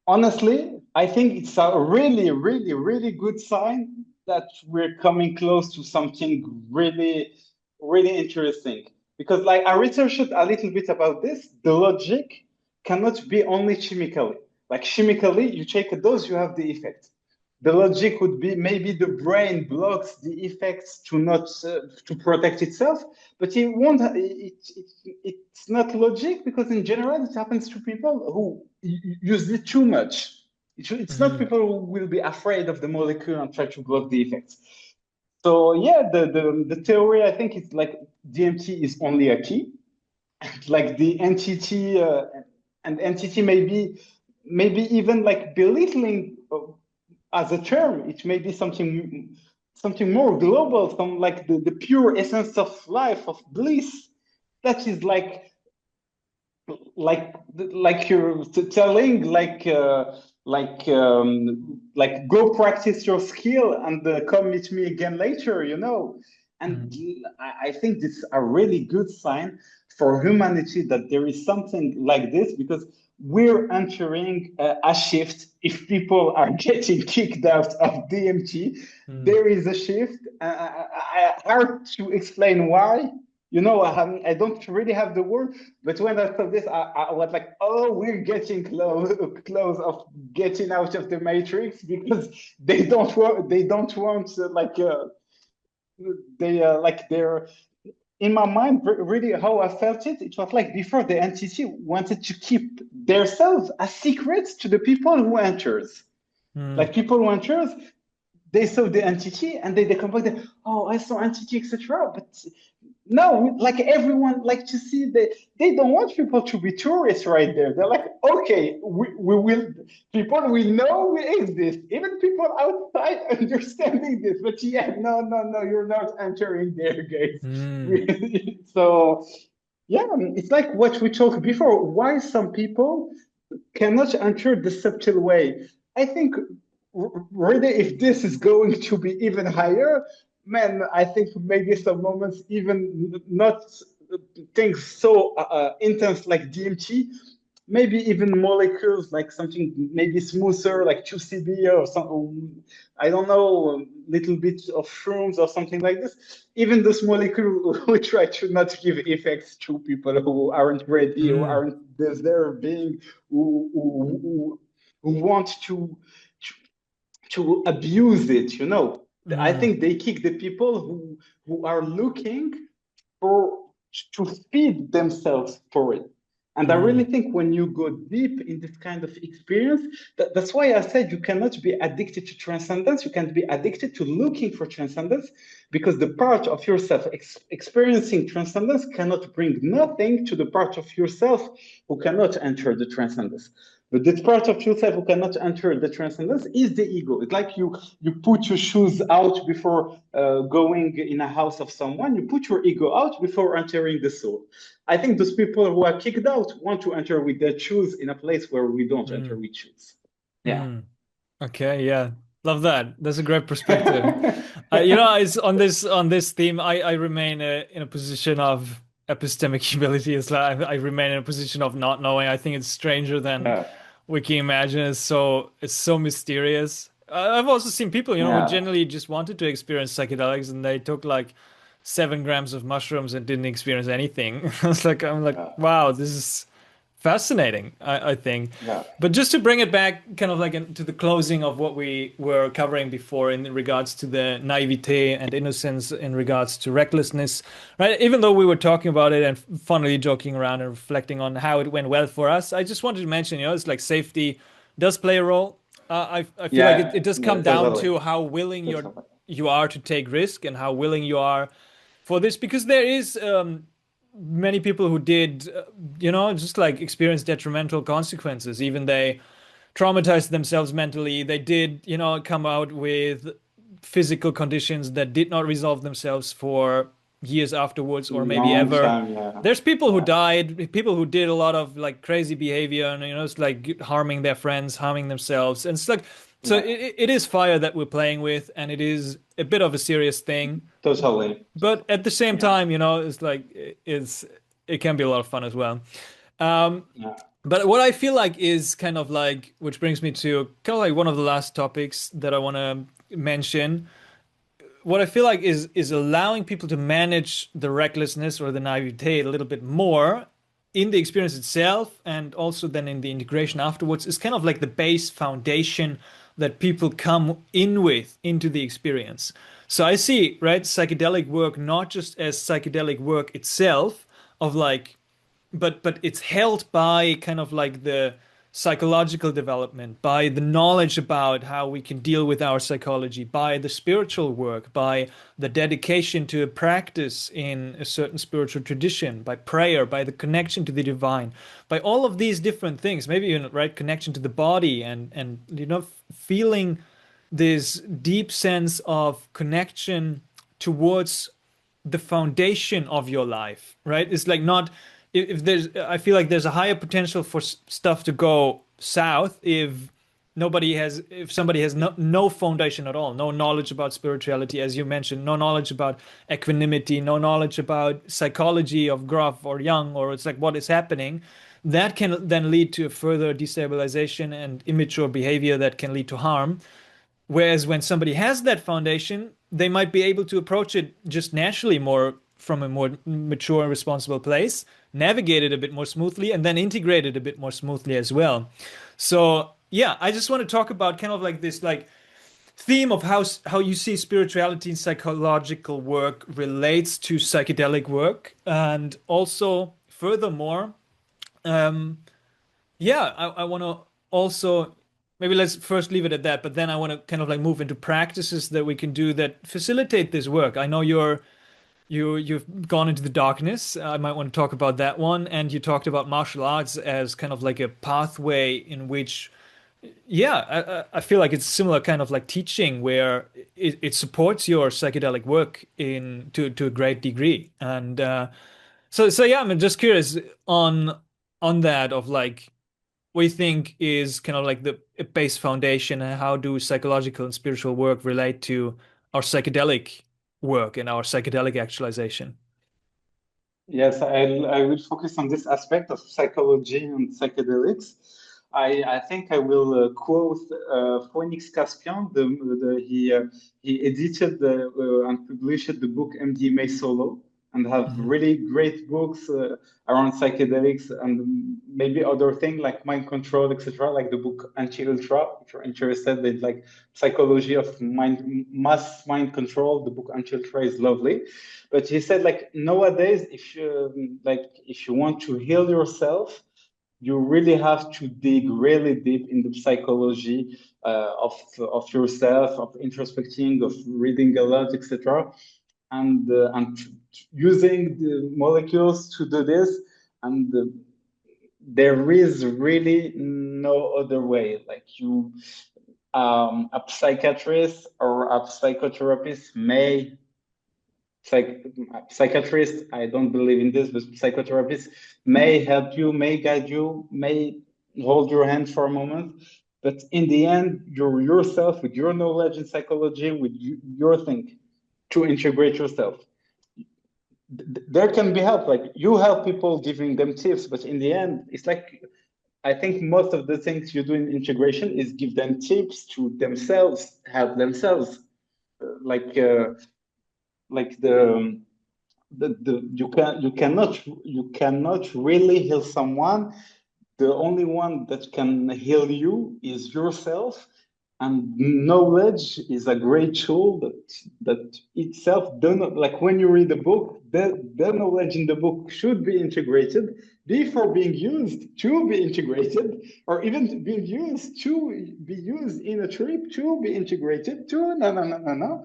Speaker 2: honestly, I think it's a really good sign that we're coming close to something really, really interesting. Because like I researched a little bit about this, the logic cannot be only chemically. Like chemically, you take a dose, you have the effect. The logic would be maybe the brain blocks the effects to not to protect itself, but it won't. It's not logic because in general it happens to people who use it too much. It's not
Speaker 1: Mm.
Speaker 2: people who will be afraid of the molecule and try to block the effects. So yeah, the theory I think is like DMT is only a key, like the entity and entity maybe even like belittling as a term. It may be something more global, some like the pure essence of life of bliss. That is like you're telling like go practice your skill and come meet me again later, you know. And
Speaker 1: Mm.
Speaker 2: I think this is a really good sign for humanity that there is something like this because we're entering a shift. If people are getting kicked out of DMT,
Speaker 1: Mm.
Speaker 2: there is a shift. Hard to explain why. You know, I don't really have the word, but when I saw this, I was like, "Oh, we're getting close of getting out of the matrix because they don't want like they're in my mind really how I felt it. It was like before the entity wanted to keep themselves a secret to the people who enters.
Speaker 1: Mm.
Speaker 2: Like people who enters, they saw the entity and they complained, oh, I saw entity, etc. But no, like everyone like to see they don't want people to be tourists right there. They're like, okay, we will people we know we exist, even people outside understanding this. But yeah, no, you're not entering there, guys.
Speaker 1: Mm.
Speaker 2: So yeah, it's like what we talked before. Why some people cannot enter the subtle way. I think really, if this is going to be even higher, man, I think maybe some moments even not things so intense like DMT, maybe even molecules like something maybe smoother like 2CB or something. I don't know, a little bit of shrooms or something like this. Even this molecule, we try to not give effects to people who aren't ready, who
Speaker 1: Mm.
Speaker 2: aren't deserving, who want to abuse it. You know, I
Speaker 1: Mm.
Speaker 2: think they kick the people who are looking for to feed themselves for it. And I really
Speaker 1: Mm.
Speaker 2: think when you go deep in this kind of experience, that's why I said you cannot be addicted to transcendence. You can be addicted to looking for transcendence because the part of yourself experiencing transcendence cannot bring nothing to the part of yourself who cannot enter the transcendence. But this part of yourself who cannot enter the transcendence is the ego. It's like you put your shoes out before going in a house of someone. You put your ego out before entering the soul. I think those people who are kicked out want to enter with their shoes in a place where we don't enter
Speaker 1: Mm.
Speaker 2: with shoes. Yeah.
Speaker 1: Mm. Okay, yeah. Love that. That's a great perspective. It's on this theme, I remain in a position of epistemic humility. It's like I remain in a position of not knowing. I think it's stranger than
Speaker 2: Yeah.
Speaker 1: we can imagine. It's so mysterious. I've also seen people, who
Speaker 2: Yeah.
Speaker 1: generally just wanted to experience psychedelics and they took like 7 grams of mushrooms and didn't experience anything. I'm like,
Speaker 2: Yeah.
Speaker 1: wow, this is fascinating, I think.
Speaker 2: Yeah.
Speaker 1: But just to bring it back, kind of like to the closing of what we were covering before in regards to the naivete and innocence, in regards to recklessness, right? Even though we were talking about it and funnily joking around and reflecting on how it went well for us, I just wanted to mention, it's like safety does play a role. I feel like
Speaker 2: Yeah.
Speaker 1: it does
Speaker 2: Yeah.
Speaker 1: come down
Speaker 2: Totally.
Speaker 1: to how willing
Speaker 2: Totally.
Speaker 1: you are to take risk and how willing you are for this, because there is many people who did, just like experience detrimental consequences. Even they traumatized themselves mentally. They did, come out with physical conditions that did not resolve themselves for years afterwards or maybe
Speaker 2: Long
Speaker 1: ever.
Speaker 2: time. Yeah.
Speaker 1: There's people who
Speaker 2: Yeah.
Speaker 1: died, people who did a lot of like crazy behavior and, it's like harming their friends, harming themselves. And it's like, so
Speaker 2: Yeah.
Speaker 1: it is fire that we're playing with, and it is a bit of a serious thing.
Speaker 2: Totally.
Speaker 1: But at the same
Speaker 2: Yeah.
Speaker 1: time, it's like it can be a lot of fun as well. Um,
Speaker 2: Yeah.
Speaker 1: but what I feel like is kind of like, which brings me to kind of like one of the last topics that I want to mention. what I feel like is allowing people to manage the recklessness or the naivete a little bit more in the experience itself, and also then in the integration afterwards, is kind of like the base foundation that people come in with into the experience. So I see, right, psychedelic work not just as psychedelic work itself, of like, but it's held by kind of like the psychological development, by the knowledge about how we can deal with our psychology, by the spiritual work, by the dedication to a practice in a certain spiritual tradition, by prayer, by the connection to the divine, by all of these different things, maybe even right connection to the body, and feeling this deep sense of connection towards the foundation of your life, right? It's like not if there's, I feel like there's a higher potential for stuff to go south if somebody has no foundation at all, no knowledge about spirituality, as you mentioned, no knowledge about equanimity, no knowledge about psychology of Groff or Jung, or it's like what is happening. That can then lead to further destabilization and immature behavior that can lead to harm. Whereas when somebody has that foundation, they might be able to approach it just naturally more from a more mature and responsible place, navigate it a bit more smoothly, and then integrate it a bit more smoothly as well. So yeah, I just want to talk about kind of like this like theme of how you see spirituality and psychological work relates to psychedelic work, and also furthermore, um, yeah, I want to also maybe let's first leave it at that, but then I want to kind of like move into practices that we can do that facilitate this work. I know you've gone into the darkness. I might want to talk about that one, and you talked about martial arts as kind of like a pathway in which, yeah, I feel like it's similar kind of like teaching where it supports your psychedelic work in to a great degree, and so yeah, I'm just curious on that of like we think is kind of like the base foundation, and how do psychological and spiritual work relate to our psychedelic work and our psychedelic actualization?
Speaker 2: Yes, I will focus on this aspect of psychology and psychedelics. I think I will quote Phoenix Caspian. He edited and published the book MDMA Solo, and have
Speaker 1: Mhm.
Speaker 2: really great books around psychedelics and maybe other things like mind control, etc. Like the book Anti-Ultra, if you're interested in like psychology of mass mind control. The book Anti-Ultra is lovely. But he said, like nowadays, if you want to heal yourself, you really have to dig really deep in the psychology of yourself, of introspecting, of reading a lot, etc. And using the molecules to do this, and there is really no other way. Like a psychiatrist or a psychotherapist may psych psychiatrist, I don't believe in this, but psychotherapists may help you, may guide you, may hold your hand for a moment. But in the end, you're yourself with your knowledge in psychology, with your thing to integrate yourself. There can be help, like you help people giving them tips, but in the end, it's like I think most of the things you do in integration is give them tips to themselves, help themselves. Like like you cannot really heal someone. The only one that can heal you is yourself, and knowledge is a great tool that itself do not, like when you read a book, the knowledge in the book should be integrated before being used to be integrated, or even being used to be used in a trip to be integrated to no no no no no.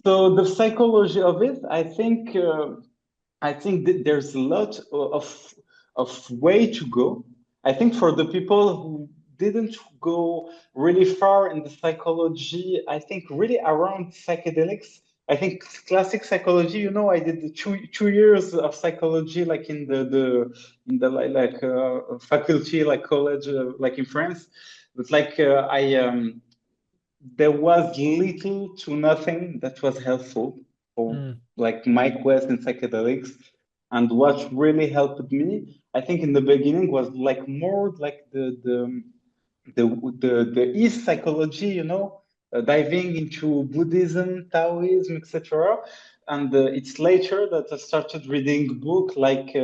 Speaker 2: So the psychology of it, I think that there's a lot of way to go. I think for the people who didn't go really far in the psychology, I think really around psychedelics. I think classic psychology. I did the two years of psychology, like in the faculty, like college, like in France. But like I there was little to nothing that was helpful for
Speaker 1: Mm,
Speaker 2: like my quest in psychedelics. And what really helped me, I think in the beginning, was like more like the East psychology, diving into Buddhism, Taoism, etc. And it's later that I started reading book like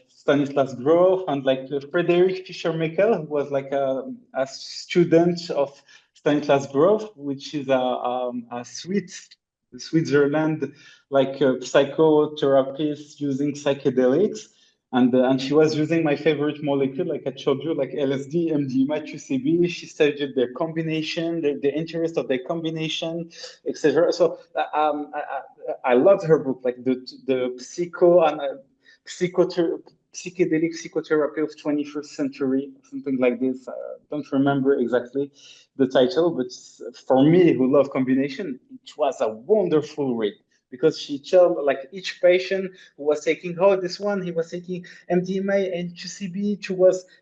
Speaker 2: Stanislas Grof and like Frederick Fischer-Meckel, who was like a student of Stanislas Grof, which is a Switzerland like a psychotherapist using psychedelics. And she was using my favorite molecule, like I told you, like LSD, MDMA, 2CB. She studied their combination, the interest of their combination, etc. So I loved her book, like the psychother psychedelic psychotherapy of 21st century, something like this. I don't remember exactly the title, but for me, who love combination, it was a wonderful read because she told like each patient who was taking, oh, this one, he was taking MDMA and 2CB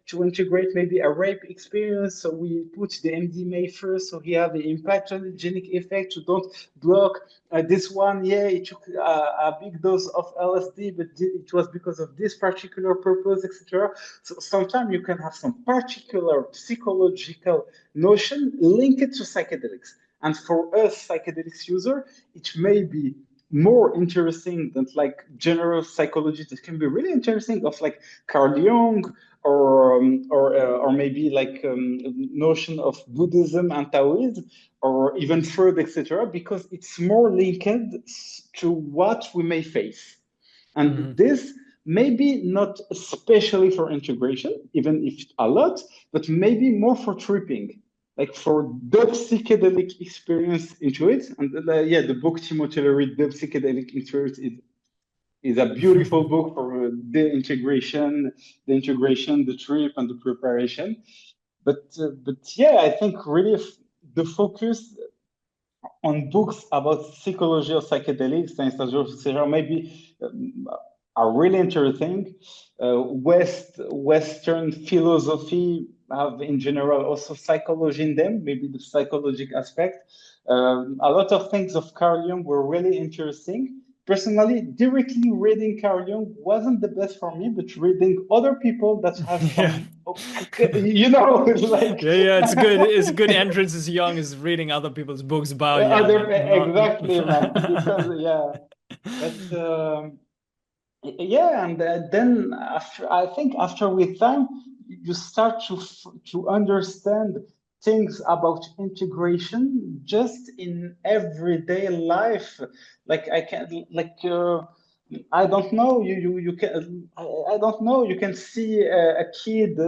Speaker 2: to integrate maybe a rape experience. So we put the MDMA first, so he have the impactogenic effect to don't block this one. Yeah, it took a big dose of LSD, but it was because of this particular purpose, etc. So sometimes you can have some particular psychological notion linked to psychedelics. And for us psychedelics user, it may be more interesting than like general psychology that can be really interesting of like Carl Jung or maybe like notion of Buddhism and Taoism or even Freud, etc., because it's more linked to what we may face. And
Speaker 1: Hmm.
Speaker 2: this maybe not especially for integration, even if a lot, but maybe more for tripping, like for the psychedelic experience into it. And yeah, the book Timothy Leary, The Psychedelic Experience, is a beautiful book for the integration, the trip, and the preparation. But yeah, I think really the focus on books about psychology of psychedelics and etc. maybe are really interesting. Western philosophy have in general also psychology in them, maybe the psychological aspect. A lot of things of Carl Jung were really interesting. Personally, directly reading Carl Jung wasn't the best for me, but reading other people that have
Speaker 1: Yeah.
Speaker 2: some, you know, like
Speaker 1: Yeah, yeah, it's good. It's a good entrance as young as reading other people's books about Jung
Speaker 2: other
Speaker 1: and not.
Speaker 2: exactly, man. Because yeah, but yeah, and then after I think after with time you start to understand things about integration just in everyday life. Like I can like I don't know. You can. I don't know. You can see a kid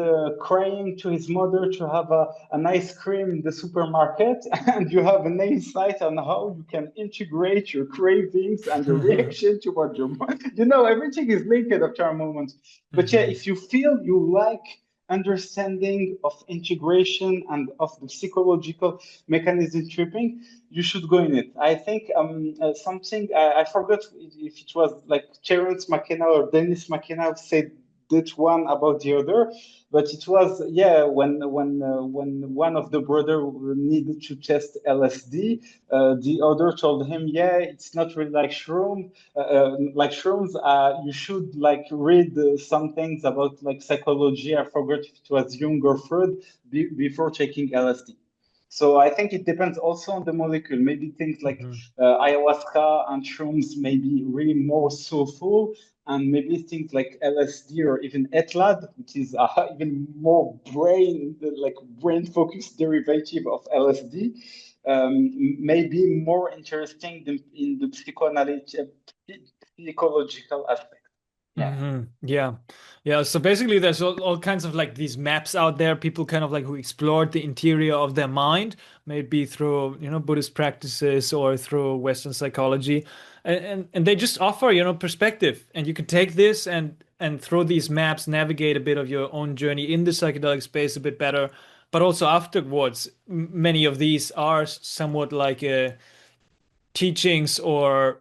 Speaker 2: crying to his mother to have an ice cream in the supermarket, and you have an insight on how you can integrate your cravings and the reaction toward your mom. You know, everything is linked after a moment. But yeah,
Speaker 1: Hmm.
Speaker 2: if you feel you like understanding of integration and of the psychological mechanism tripping, you should go in it. I think something I forgot if it was like Terence McKenna or Dennis McKenna said that one about the other, but it was yeah when one of the brother needed to test LSD, the other told him yeah it's not really like shrooms. You should like read some things about like psychology. I forgot if it was Jung or Freud before taking LSD. So I think it depends also on the molecule. Maybe things like
Speaker 1: Hmm.
Speaker 2: ayahuasca and shrooms may be really more soulful, and maybe things like LSD or even ETLAD, which is even more brain focused derivative of LSD, may be more interesting than in the psychological aspect. Yeah.
Speaker 1: Yeah. Yeah. So basically, there's all kinds of like these maps out there, people kind of like who explored the interior of their mind, maybe through, Buddhist practices or through Western psychology. And they just offer, perspective. And you can take this and through these maps, navigate a bit of your own journey in the psychedelic space a bit better. But also afterwards, many of these are somewhat like teachings or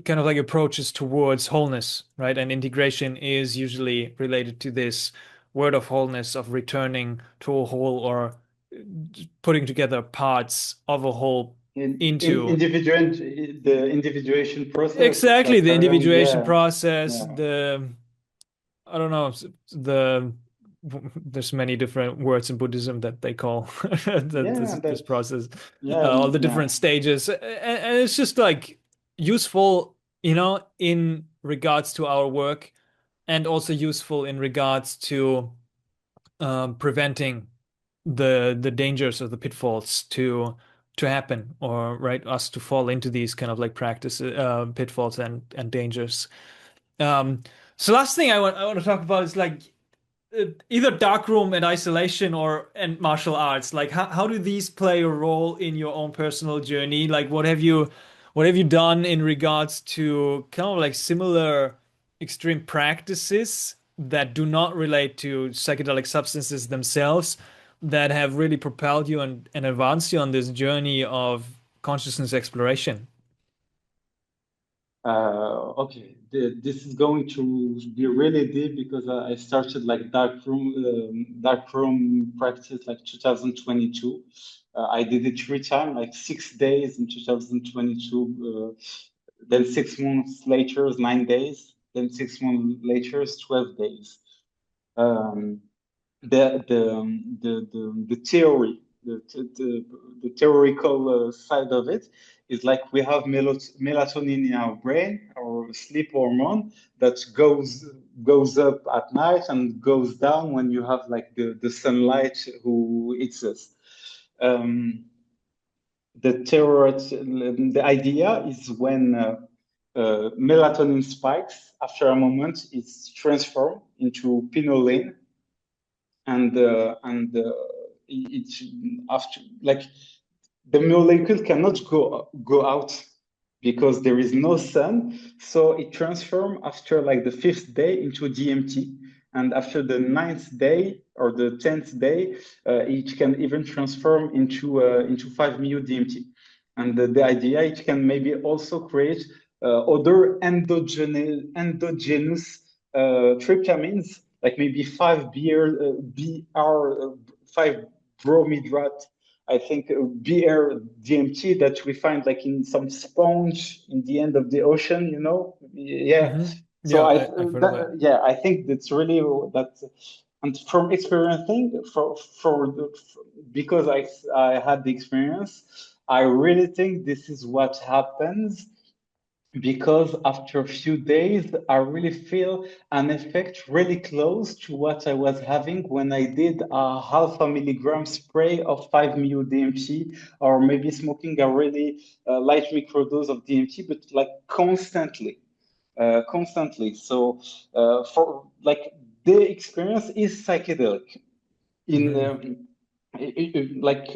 Speaker 1: kind of like approaches towards wholeness, right? And integration is usually related to this word of wholeness, of returning to a whole or putting together parts of a whole
Speaker 2: In
Speaker 1: into
Speaker 2: individual the individuation process, just
Speaker 1: exactly
Speaker 2: like
Speaker 1: the
Speaker 2: Carl Jung.
Speaker 1: individuation
Speaker 2: Yeah.
Speaker 1: process,
Speaker 2: Yeah.
Speaker 1: I don't know, the there's many different words in Buddhism that they call
Speaker 2: Yeah,
Speaker 1: this process,
Speaker 2: yeah,
Speaker 1: all the
Speaker 2: yeah.
Speaker 1: different stages, and it's just like useful, in regards to our work, and also useful in regards to preventing the dangers or the pitfalls to happen, or right, us to fall into these kind of like practice pitfalls and dangers. Um, so last thing I want to talk about is like either darkroom and isolation or and martial arts. Like how do these play a role in your own personal journey? Like what have you done in regards to kind of like similar extreme practices that do not relate to psychedelic substances themselves, that have really propelled you and advanced you on this journey of consciousness exploration?
Speaker 2: Okay, this is going to be really deep because I started like dark room practice like 2022. I did it 3 times, like 6 days in 2022, then 6 months later, 9 days, then 6 months later, 12 days. Um, the theory, the theoretical side of it is like we have melatonin in our brain, our sleep hormone that goes up at night and goes down when you have like the sunlight who hits us. Um, the idea is when melatonin spikes, after a moment, it's transformed into pinoline, and it's after like the molecule cannot go out because there is no sun, so it transforms after like the fifth day into DMT, and after the ninth day or the 10th day, it can even transform into 5-MeO DMT. And the idea, it can maybe also create other endogenous tryptamines, like maybe 5 bromhydrate, I think, BR DMT that we find like in some sponge in the end of the ocean, Yeah. So
Speaker 1: Yeah, I've heard of that.
Speaker 2: yeah, I think that's really that, and from experiencing because I had the experience, I really think this is what happens, because after a few days, I really feel an effect really close to what I was having when I did a half a milligram spray of 5-MeO DMT, or maybe smoking a really light microdose of DMT, but like constantly. So for like the experience is psychedelic in
Speaker 1: Hmm.
Speaker 2: like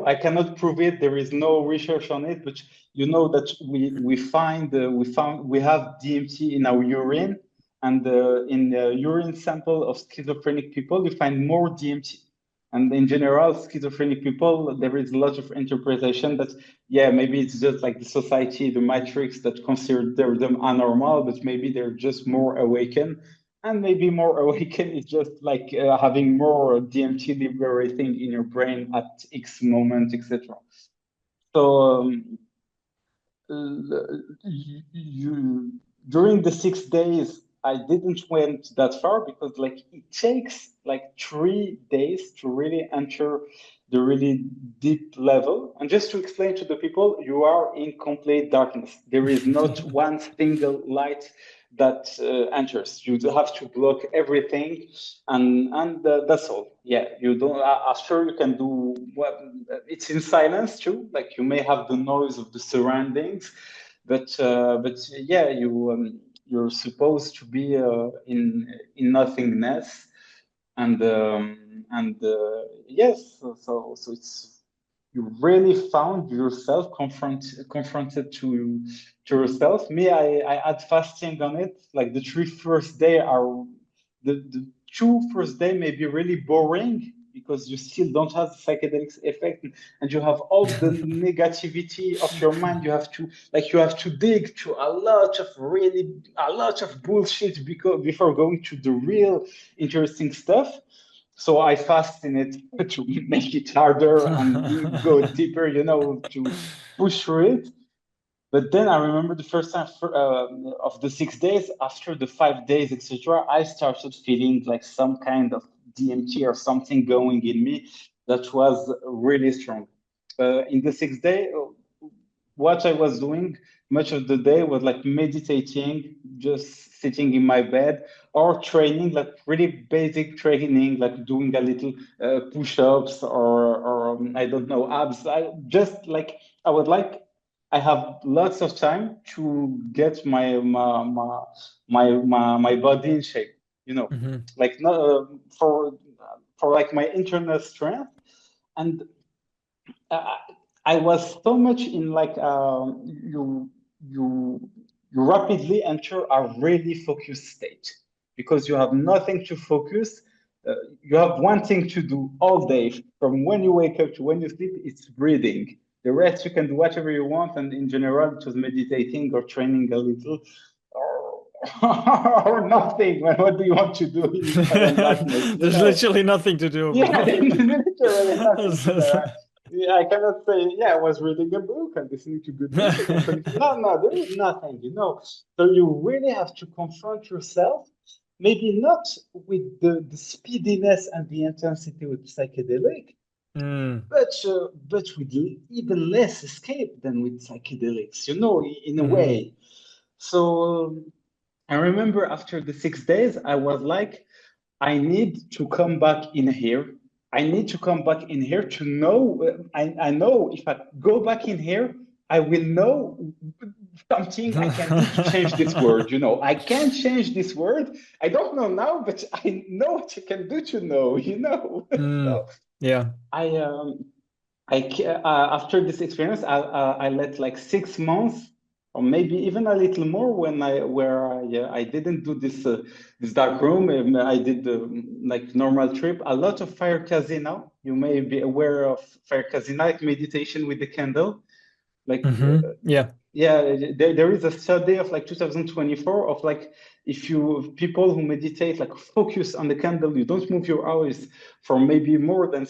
Speaker 2: I cannot prove it, there is no research on it, but you know that we have DMT in our urine, and in the urine sample of schizophrenic people you find more DMT. And in general, schizophrenic people, there is a lot of interpretation that, yeah, maybe it's just like the society, the matrix, that consider them anormal, but maybe they're just more awakened. And maybe more awakened is just like having more DMT liberating in your brain at X moment, etc. So during the 6 days, I didn't went that far because like it takes like 3 days to really enter the really deep level. And just to explain to the people, you are in complete darkness. There is not one single light that enters. You have to block everything, and that's all. Yeah, you don't. Sure, you can do what. It's in silence too. Like you may have the noise of the surroundings, but yeah, you're supposed to be in nothingness, and yes, so it's, you really found yourself confronted to yourself. Me, I had fasting on it. Like the 3 first day are the 2 first day may be really boring because you still don't have the psychedelics effect, and you have all the negativity of your mind. You have to dig to a lot of bullshit before going to the real interesting stuff. So I fast in it to make it harder and go deeper, to push through it. But then I remember the first time of the 6 days, after the 5 days, etc., I started feeling like some kind of DMT or something going in me that was really strong. In the 6 day, what I was doing much of the day was like meditating, just sitting in my bed, or training, like really basic training, like doing a little push-ups or I don't know, abs. I just like I would like I have lots of time to get my body in shape, you know,
Speaker 1: Hmm.
Speaker 2: like not for like my internal strength. And uh, I was so much in like you you rapidly enter a really focused state because you have nothing to focus. You have one thing to do all day from when you wake up to when you sleep. It's breathing. The rest you can do whatever you want, and in general, just meditating or training a little, or, or nothing. What do you want to do in silent darkness? You
Speaker 1: There's
Speaker 2: know.
Speaker 1: literally nothing to do,
Speaker 2: Yeah,
Speaker 1: bro.
Speaker 2: there's literally nothing to do. Yeah, I cannot say, yeah, I was reading a book and listening to good music or something. No, no, there is nothing, you know. So you really have to confront yourself, maybe not with the speediness and the intensity with psychedelic,
Speaker 1: Mm,
Speaker 2: but with even less escape than with psychedelics, you know, in a
Speaker 1: hmm.
Speaker 2: way. So I remember after the 6 days, I was like, I need to come back in here. I need to come back in here to know. I know if I go back in here, I will know something I can do to change this world. You know, I can change this world. I don't know now, but I know what you can do to know. You know,
Speaker 1: Mm,
Speaker 2: so
Speaker 1: yeah.
Speaker 2: I after this experience, I let like 6 months or maybe even a little more when I didn't do this dark room. I did the like normal trip. A lot of fire casino. You may be aware of fire casino, like meditation with the candle. Like
Speaker 1: Yeah.
Speaker 2: yeah, there is a study of like 2024 of like if you people who meditate like focus on the candle, you don't move your eyes for maybe more than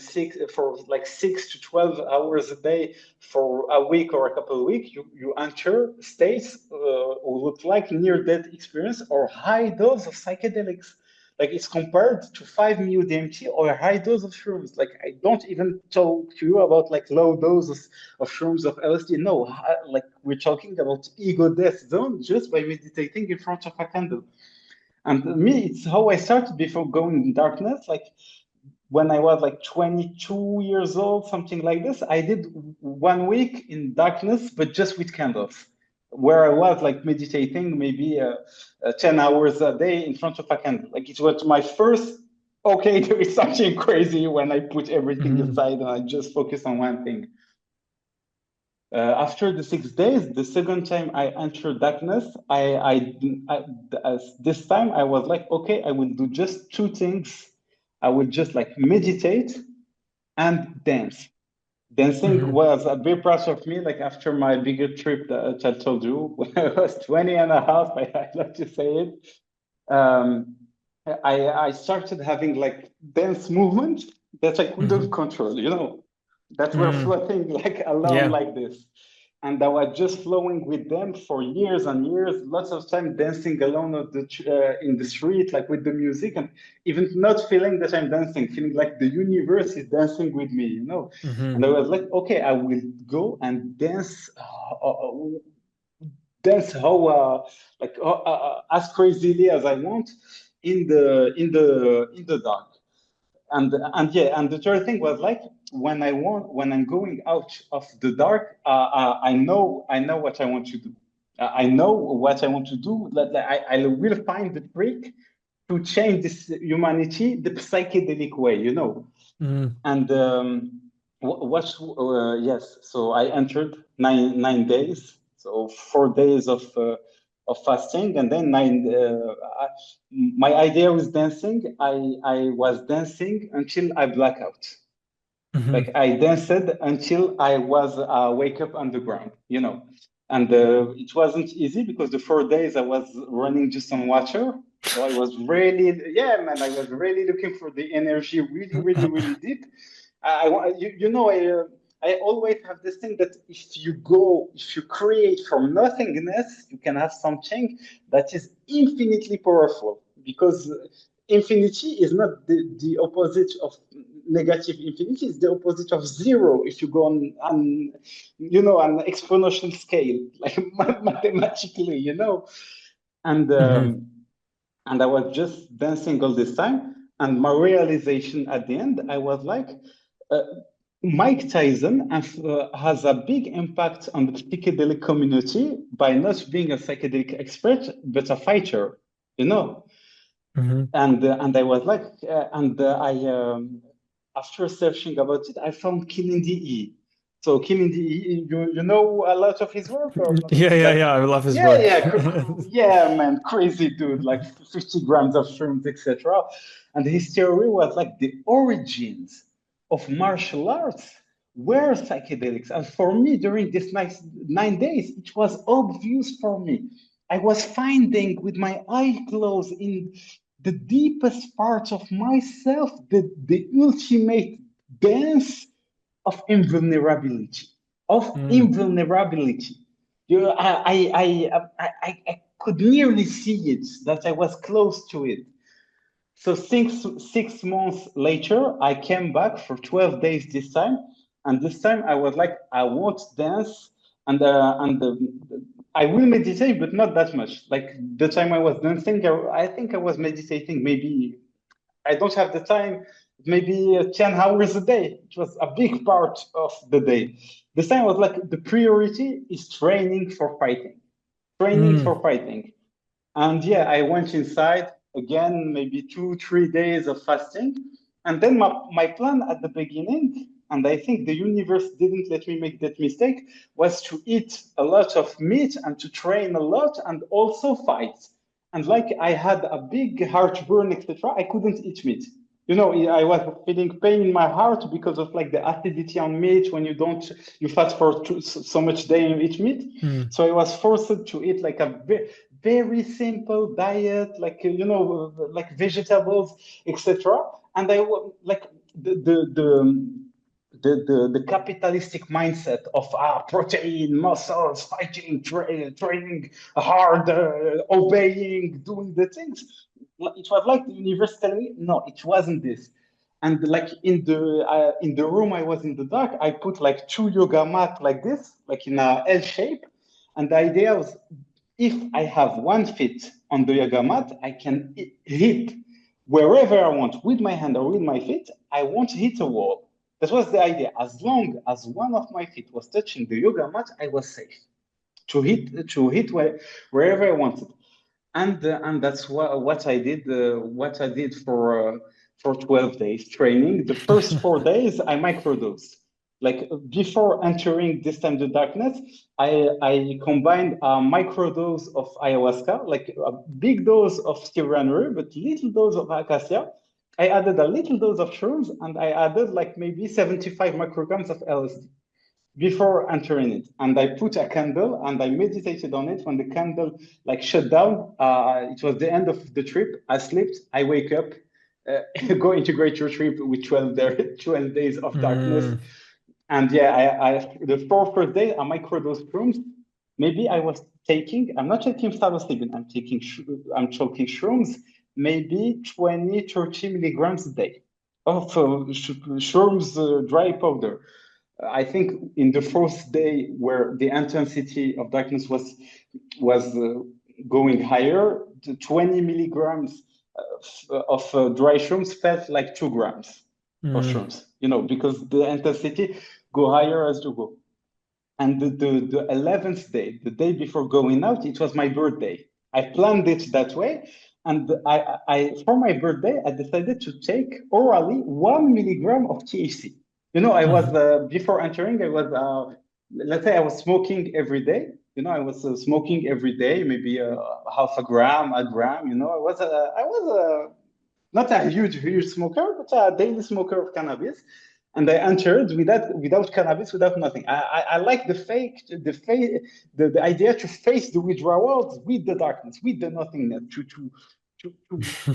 Speaker 2: for like 6 to 12 hours a day for a week or a couple of weeks, you enter states who look like near death experience or high dose of psychedelics. Like it's compared to 5 mu DMT or a high dose of shrooms. Like I don't even talk to you about like low doses of shrooms of LSD. No, like we're talking about ego death zone just by meditating in front of a candle. And me, it's how I started before going in darkness. Like when I was like 22 years old, something like this, I did 1 week in darkness, but just with candles, where I was like meditating maybe 10 hours a day in front of a candle. Like it was my first, okay, there is something crazy when I put everything
Speaker 1: Hmm.
Speaker 2: aside and I just focus on one thing. After the 6 days, the second time I entered darkness, this time I was like, okay, I will do just two things. I will just like meditate and dance. Dancing
Speaker 1: Hmm.
Speaker 2: was a big part of me, like after my bigger trip that I told you, when I was 20 and a half, I like to say it. Um, I started having like dance movement that I couldn't
Speaker 1: Hmm.
Speaker 2: control, you know, that were
Speaker 1: Mm,
Speaker 2: floating like along
Speaker 1: yeah.
Speaker 2: like this. And I was just flowing with them for years and years, lots of time dancing alone in the street, like with the music, and even not feeling that I'm dancing, feeling like the universe is dancing with me, you know. And I
Speaker 1: Hmm.
Speaker 2: was like, okay, I will go and dance how as crazily as I want in the dark. And yeah, and the third thing was like when I'm going out of the dark, I know what I want to do. I know what I want to do. Like, I will find the trick to change this humanity the psychedelic way, you know.
Speaker 1: Mm,
Speaker 2: And what? Yes. So I entered 9 days. So 4 days of fasting, and then my idea was dancing. I was dancing until I black out. Like
Speaker 1: hmm.
Speaker 2: I danced until I was wake up on the ground, you know. And it wasn't easy because the 4 days I was running just on water. So I was really, yeah, man, I was really looking for the energy really, really, really deep. You know, I always have this thing that if you create from nothingness, you can have something that is infinitely powerful, because infinity is not the opposite of negative infinity, it's the opposite of zero if you go on an exponential scale, like mathematically, and
Speaker 1: Hmm.
Speaker 2: and I was just dancing all this time. And my realization at the end, I was like, uh, Mike Tyson has a big impact on the psychedelic community by not being a psychedelic expert, but a fighter, you know?
Speaker 1: Hmm.
Speaker 2: And I was like, and I after searching about it, I found Killing the E. So Killing the E, you know a lot of his work or not?
Speaker 1: Yeah, yeah,
Speaker 2: Like,
Speaker 1: yeah. I love his
Speaker 2: yeah,
Speaker 1: work.
Speaker 2: yeah, yeah, man, crazy dude, like 50 grams of shrooms, etc. And his theory was like the origins of martial arts were psychedelics. And for me, during this 9 days, it was obvious for me. I was finding with my eye closed in the deepest parts of myself, the ultimate dance of invulnerability, of
Speaker 1: Mm.
Speaker 2: invulnerability. I could nearly see it, that I was close to it. So 6 months later, I came back for 12 days this time. And this time I was like, I won't dance and I will meditate, but not that much. Like the time I was dancing, I think I was meditating maybe, I don't have the time, maybe 10 hours a day. It was a big part of the day. This time I was like, the priority is training for fighting, training
Speaker 1: Mm.
Speaker 2: for fighting. And yeah, I went inside again, maybe 2, 3 days of fasting. And then my plan at the beginning, and I think the universe didn't let me make that mistake, was to eat a lot of meat and to train a lot and also fight. And like I had a big heartburn, etc., I couldn't eat meat. I was feeling pain in my heart because of like the acidity on meat when you fast for so much day and you eat meat.
Speaker 1: Mm.
Speaker 2: So I was forced to eat like a very simple diet, like like vegetables, etc. And like the capitalistic mindset of protein, muscles, fighting, training hard, obeying, doing the things. It was like the universe telling me, no, it wasn't this. And like in the room I was in the dark, I put like two yoga mat like this, like in a L shape. And the idea was, if I have one foot on the yoga mat, I can hit wherever I want with my hand or with my feet. I won't hit a wall. That was the idea. As long as one of my feet was touching the yoga mat, I was safe to hit wherever I wanted. And that's what I did. What I did for 12 days training. The first 4 days, I microdosed. Like before entering this time the darkness, I combined a microdose of ayahuasca, like a big dose of Stivranuri, but little dose of acacia. I added a little dose of shrooms, and I added like maybe 75 micrograms of LSD before entering it. And I put a candle and I meditated on it. When the candle like shut down, it was the end of the trip. I slept, I wake up, go integrate your trip with 12 days of darkness.
Speaker 1: Mm.
Speaker 2: And yeah, the first day, I microdose shrooms. Maybe I'm not taking psilocybin, I'm taking shrooms, maybe 20, 30 milligrams a day of shrooms dry powder. I think in the first day where the intensity of darkness was going higher, the 20 milligrams of dry shrooms felt like 2 grams of
Speaker 1: Mm.
Speaker 2: shrooms, because the intensity go higher as you go. And the 11th day, the day before going out, it was my birthday. I planned it that way. And for my birthday, I decided to take orally 1 milligram of THC. I was,
Speaker 1: Mhm.
Speaker 2: before entering, let's say I was smoking every day. I was smoking every day, maybe half a gram. I was not a huge smoker, but a daily smoker of cannabis. And I entered without cannabis, without nothing. I like the idea to face the withdrawals with the darkness, with the nothingness, to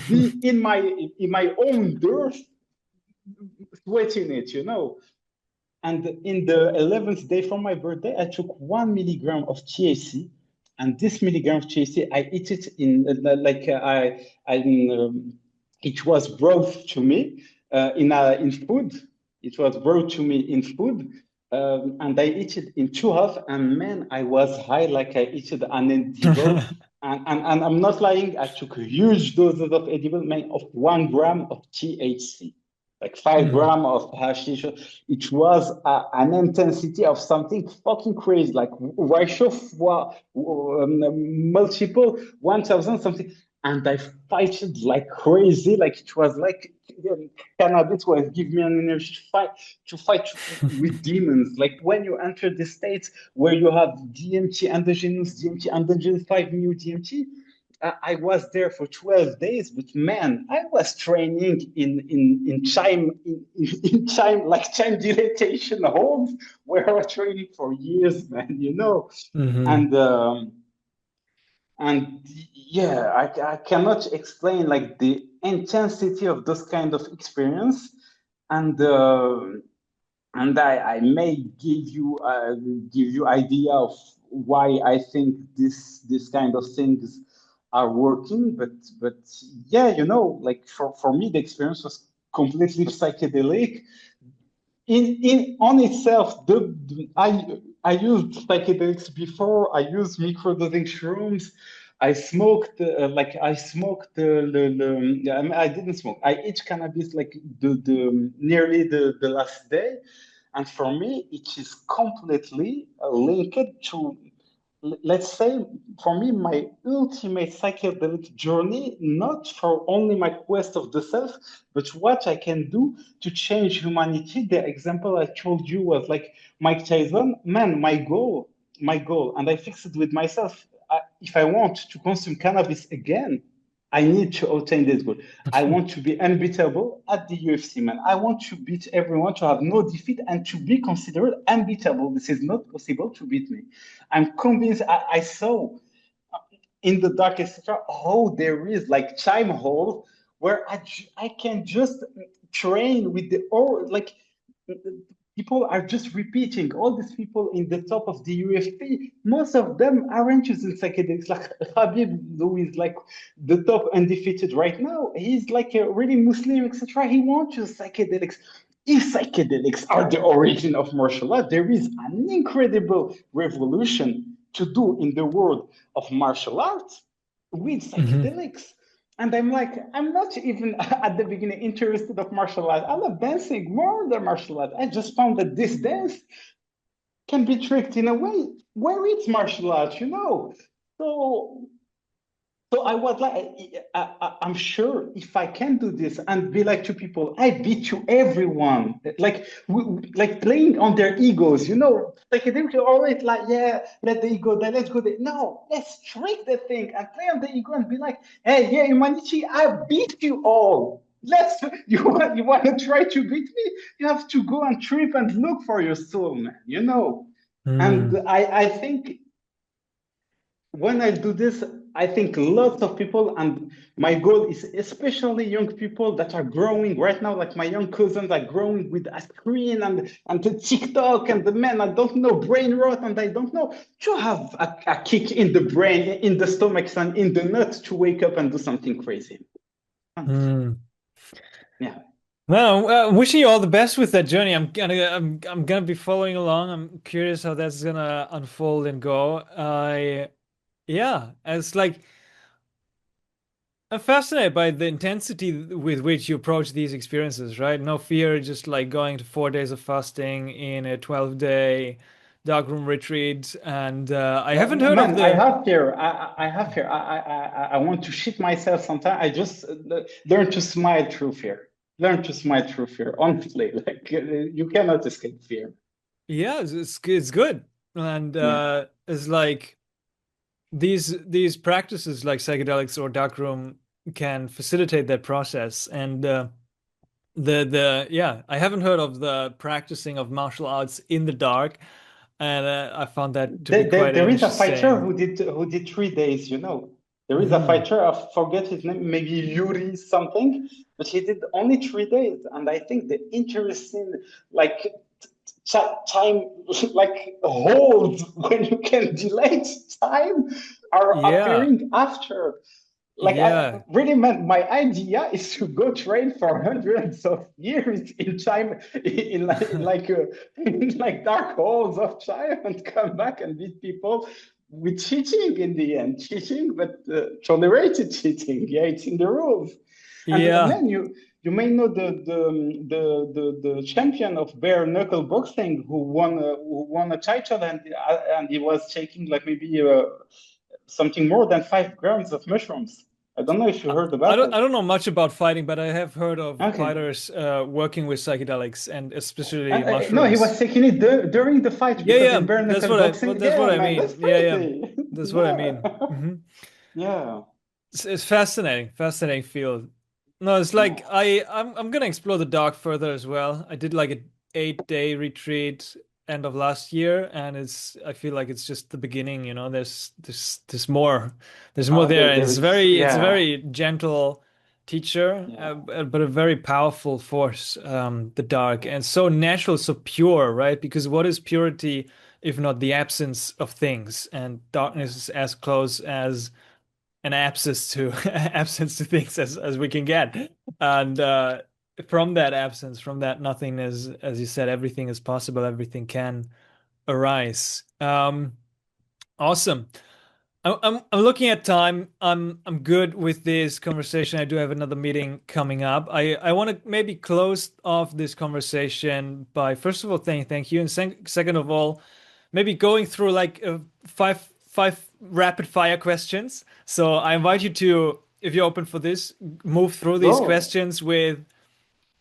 Speaker 2: be in my own dirt, sweating it. And in the 11th day from my birthday, I took 1 milligram of THC. And this milligram of THC, I eat it in it was brought to me in food. It was brought to me in food. And I eat it in 2 hours. And man, I was high like I ate an edible. And I'm not lying, I took huge doses of edible, man, of 1 gram of THC, like 5 grams of hashish. It was an intensity of something fucking crazy, like ratio multiple 1,000 something. And I fighted like crazy, like it was like cannabis was giving me an energy to fight with demons. Like when you enter the states where you have DMT endogenous 5 mu DMT, I was there for 12 days, but man, I was training in time dilatation homes where I was training for years, man,
Speaker 1: Hmm.
Speaker 2: and and yeah, I cannot explain like the intensity of this kind of experience, and I may give you idea of why I think this kind of things are working, but yeah, like for me the experience was completely psychedelic. In on itself, I used psychedelics before. I used microdosing shrooms. I didn't smoke. I eat cannabis like the nearly the last day, and for me, it is completely linked to, let's say, for me, my ultimate psychedelic journey, not for only my quest of the self, but what I can do to change humanity. The example I told you was like Mike Tyson. Man, my goal, and I fixed it with myself. If I want to consume cannabis again, I need to obtain this goal. I want to be unbeatable at the UFC, man. I want to beat everyone, to have no defeat, and to be considered unbeatable. This is not possible to beat me. I'm convinced. I saw in the dark, etc. Oh, there is like chime hole where I can just train with the, or like people are just repeating. All these people in the top of the UFC, most of them aren't using psychedelics. Like Habib, who is like the top undefeated right now, he's like a really Muslim, etc. He wants to use psychedelics. If psychedelics are the origin of martial art, there is an incredible revolution to do in the world of martial arts with
Speaker 1: Hmm.
Speaker 2: psychedelics. And I'm like, I'm not even at the beginning interested of martial arts. I love dancing more than martial arts. I just found that this dance can be tricked in a way where it's martial arts. So so I was like, I'm sure if I can do this and be like to people, I beat you, everyone. Like playing on their egos. Like they were always like, yeah, let the ego die, let's go there. No, let's trick the thing and play on the ego and be like, hey, yeah, humanity, I beat you all. Let's you want to try to beat me? You have to go and trip and look for your soul, man. And I think when I do this, I think lots of people, and my goal is especially young people that are growing right now, like my young cousins are growing with a screen and the TikTok and the man, I don't know, brain rot, and I don't know, to have a kick in the brain, in the stomach, and in the nuts to wake up and do something crazy. And
Speaker 1: Mm.
Speaker 2: yeah.
Speaker 1: Well, wishing you all the best with that journey. I'm gonna be following along. I'm curious how that's gonna unfold and go. Yeah, it's like I'm fascinated by the intensity with which you approach these experiences, right? No fear, just like going to 4 days of fasting in a 12-day darkroom retreat. And I haven't heard of
Speaker 2: Man, I
Speaker 1: the.
Speaker 2: have fear. I have fear. I want to shit myself sometimes. I just learn to smile through fear. Learn to smile through fear. Honestly, like you cannot escape fear.
Speaker 1: Yeah, it's good. And
Speaker 2: Yeah.
Speaker 1: it's like these practices like psychedelics or darkroom can facilitate that process. And the yeah, I haven't heard of the practicing of martial arts in the dark, and I found that to be quite
Speaker 2: There is a fighter
Speaker 1: interesting.
Speaker 2: who did 3 days. There is a
Speaker 1: Hmm.
Speaker 2: fighter. I forget his name. Maybe Yuri something, but he did only 3 days. And I think the interesting, like time like holes when you can delay time are
Speaker 1: Yeah.
Speaker 2: appearing after. Like I
Speaker 1: Yeah.
Speaker 2: really meant my idea is to go train for hundreds of years in time in like dark holes of time and come back and beat people with cheating in the end, cheating but tolerated cheating. Yeah, it's in the rules. And
Speaker 1: Yeah.
Speaker 2: man, you may know the champion of bare knuckle boxing who won a title and he was taking like maybe something more than 5 grams of mushrooms. I don't know if you heard about
Speaker 1: I
Speaker 2: it.
Speaker 1: don't know much about fighting, but I have heard of
Speaker 2: Okay.
Speaker 1: fighters working with psychedelics and especially
Speaker 2: No, he
Speaker 1: mushrooms.
Speaker 2: was taking it during the fight
Speaker 1: Yeah,
Speaker 2: because
Speaker 1: yeah,
Speaker 2: in bare
Speaker 1: that's
Speaker 2: knuckle
Speaker 1: what well,
Speaker 2: boxing,
Speaker 1: that's
Speaker 2: yeah,
Speaker 1: what I
Speaker 2: man, that's
Speaker 1: mean. Yeah, yeah,
Speaker 2: crazy.
Speaker 1: that's what I
Speaker 2: Yeah.
Speaker 1: mean.
Speaker 2: Yeah.
Speaker 1: It's fascinating, fascinating field. No, it's like
Speaker 2: Yeah.
Speaker 1: I'm gonna explore the dark further as well. I did like an 8 day retreat end of last year, and I feel like it's just the beginning, you know. There's more there, and it's a
Speaker 2: Yeah.
Speaker 1: very gentle teacher,
Speaker 2: Yeah.
Speaker 1: but a very powerful force, the dark, and so natural, so pure, right? Because what is purity if not the absence of things? And darkness is as close as an abscess to absence to things as we can get. And from that absence, from that nothingness, as you said, everything is possible, everything can arise. Awesome. I'm looking at time. I'm good with this conversation. I do have another meeting coming up. I want to maybe close off this conversation by first of all saying thank you, and second of all, maybe going through like five rapid fire questions. So I invite you to, if you're open for this, move through these
Speaker 2: Go.
Speaker 1: questions with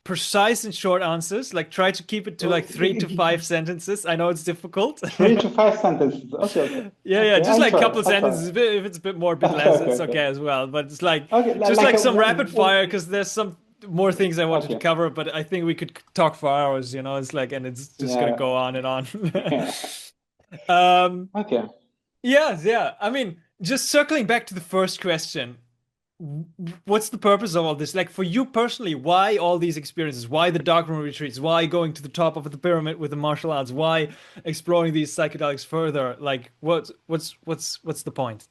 Speaker 1: precise and short answers. Like try to keep it to like
Speaker 2: Oh,
Speaker 1: 3 to 5 sentences. I know it's difficult.
Speaker 2: 3 to 5 sentences. Okay, okay.
Speaker 1: Yeah, yeah,
Speaker 2: Okay,
Speaker 1: just
Speaker 2: I'll
Speaker 1: like a
Speaker 2: try.
Speaker 1: couple of
Speaker 2: I'll try.
Speaker 1: sentences. If it's a bit more, a bit
Speaker 2: Okay,
Speaker 1: less,
Speaker 2: okay,
Speaker 1: it's
Speaker 2: okay.
Speaker 1: okay as well. But it's like
Speaker 2: Okay,
Speaker 1: just
Speaker 2: like
Speaker 1: like
Speaker 2: a
Speaker 1: some rapid
Speaker 2: one.
Speaker 1: fire because there's some more things I wanted to
Speaker 2: Okay.
Speaker 1: cover, but I think we could talk for hours, you know. It's like, and it's just gonna
Speaker 2: Yeah.
Speaker 1: go on and on.
Speaker 2: Yeah.
Speaker 1: Um,
Speaker 2: Okay.
Speaker 1: yeah, yeah. I mean, just circling back to the first question, what's the purpose of all this? Like for you personally, why all these experiences? Why the darkroom retreats? Why going to the top of the pyramid with the martial arts? Why exploring these psychedelics further? Like what's the point?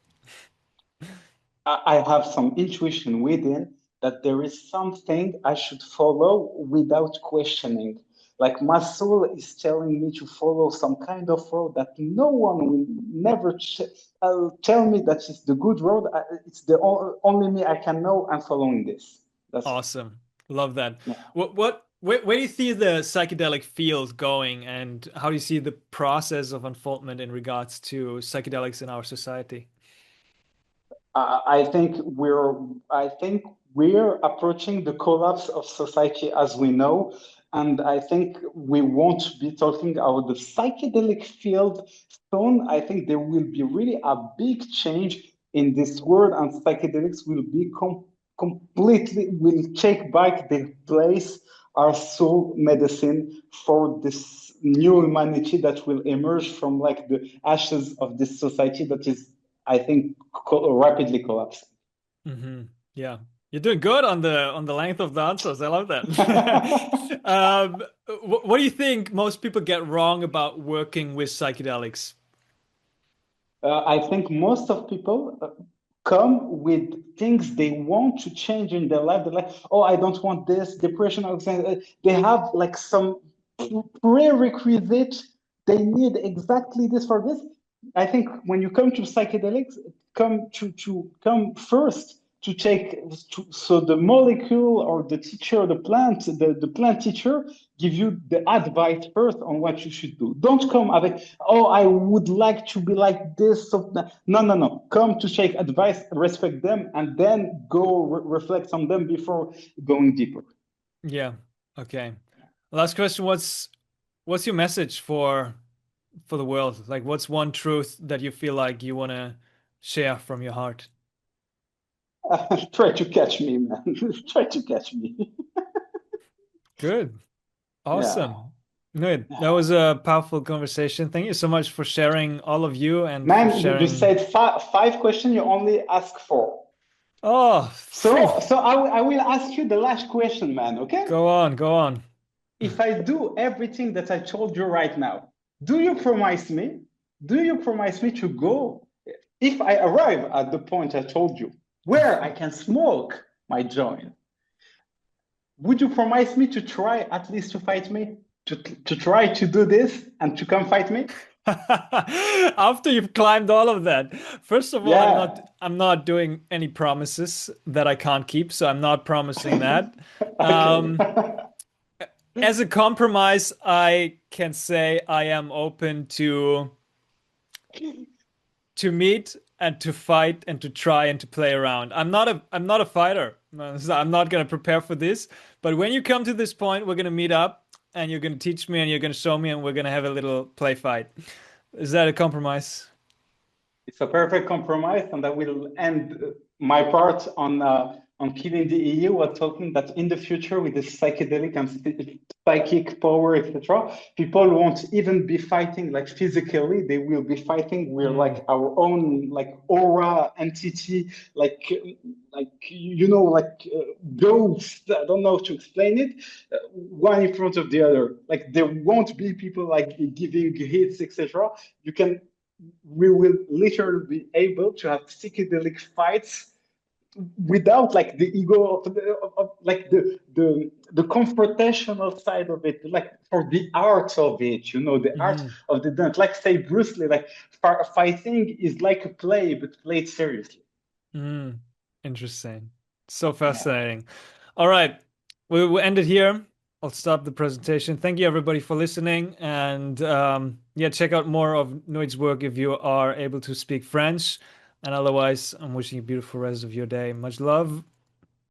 Speaker 2: I have some intuition within that there is something I should follow without questioning. Like my soul is telling me to follow some kind of road that no one will never tell me that it's the good road. It's the only me I can know. I'm following this. That's it.
Speaker 1: Awesome. Love that.
Speaker 2: Yeah.
Speaker 1: Where do you see the psychedelic field going, and how do you see the process of unfoldment in regards to psychedelics in our society?
Speaker 2: I think we're approaching the collapse of society as we know, and I think we won't be talking about the psychedelic field soon. I think there will be really a big change in this world, and psychedelics will be completely will take back the place our soul medicine for this new humanity that will emerge from like the ashes of this society that is, I think, rapidly collapsing.
Speaker 1: Yeah, you're doing good on the length of the answers. I love that. What do you think most people get wrong about working with psychedelics?
Speaker 2: I think most of people come with things they want to change in their life. They're like, oh, I don't want this, depression, anxiety. They have like some prerequisite. They need exactly this for this. I think when you come to psychedelics, come first to take so the molecule or the teacher, the plant teacher give you the advice first on what you should do. Don't come avec, oh, I would like to be like this. So, no, no, no. Come to take advice, respect them, and then go reflect on them before going deeper.
Speaker 1: Yeah. Okay. Last question. What's your message for the world? Like, what's one truth that you feel like you want to share from your heart?
Speaker 2: Try to catch me, man. Try to catch me.
Speaker 1: Good.
Speaker 2: Yeah.
Speaker 1: Awesome. Good. That
Speaker 2: Yeah.
Speaker 1: was a powerful conversation. Thank you so much for sharing, all of you, and for
Speaker 2: Man, you
Speaker 1: sharing.
Speaker 2: said five questions you only ask for.
Speaker 1: Oh, phew.
Speaker 2: So I will ask you the last question, man. Okay?
Speaker 1: Go on, go on.
Speaker 2: if I do everything that I told you right now, do you promise me? Do you promise me to go if I arrive at the point I told you where I can smoke my joint? Would you promise me to try at least to fight me? To try to do this and to come fight me?
Speaker 1: After you've climbed all of that, first of all,
Speaker 2: Yeah.
Speaker 1: I'm not doing any promises that I can't keep, so I'm not promising that.
Speaker 2: Okay.
Speaker 1: Um, as a compromise, I can say I am open to meet and to fight and to try and to play around. I'm not a fighter. So I'm not gonna prepare for this. But when you come to this point, we're gonna meet up and you're gonna teach me and you're gonna show me and we're gonna have a little play fight. Is that a compromise?
Speaker 2: It's a perfect compromise, and I will end my part on killing the EU. We're talking that in the future, with the psychedelic and psychic power, etc., people won't even be fighting like physically. They will be fighting with
Speaker 1: Mm,
Speaker 2: like our own like aura entity, ghosts. I don't know how to explain it. One in front of the other. Like there won't be people like giving hits, etc. You can we will literally be able to have psychedelic fights without like the ego of like the confrontational side of it, like for the art of it, the art
Speaker 1: mhm,
Speaker 2: of the dance. Like say Bruce Lee, like fighting is like a play, but played seriously.
Speaker 1: mm. Interesting. So
Speaker 2: Yeah.
Speaker 1: fascinating. All right, we will end it here. I'll stop the presentation. Thank you everybody for listening, and yeah, check out more of Nuit's work if you are able to speak French. And otherwise, I'm wishing you a beautiful rest of your day. Much love.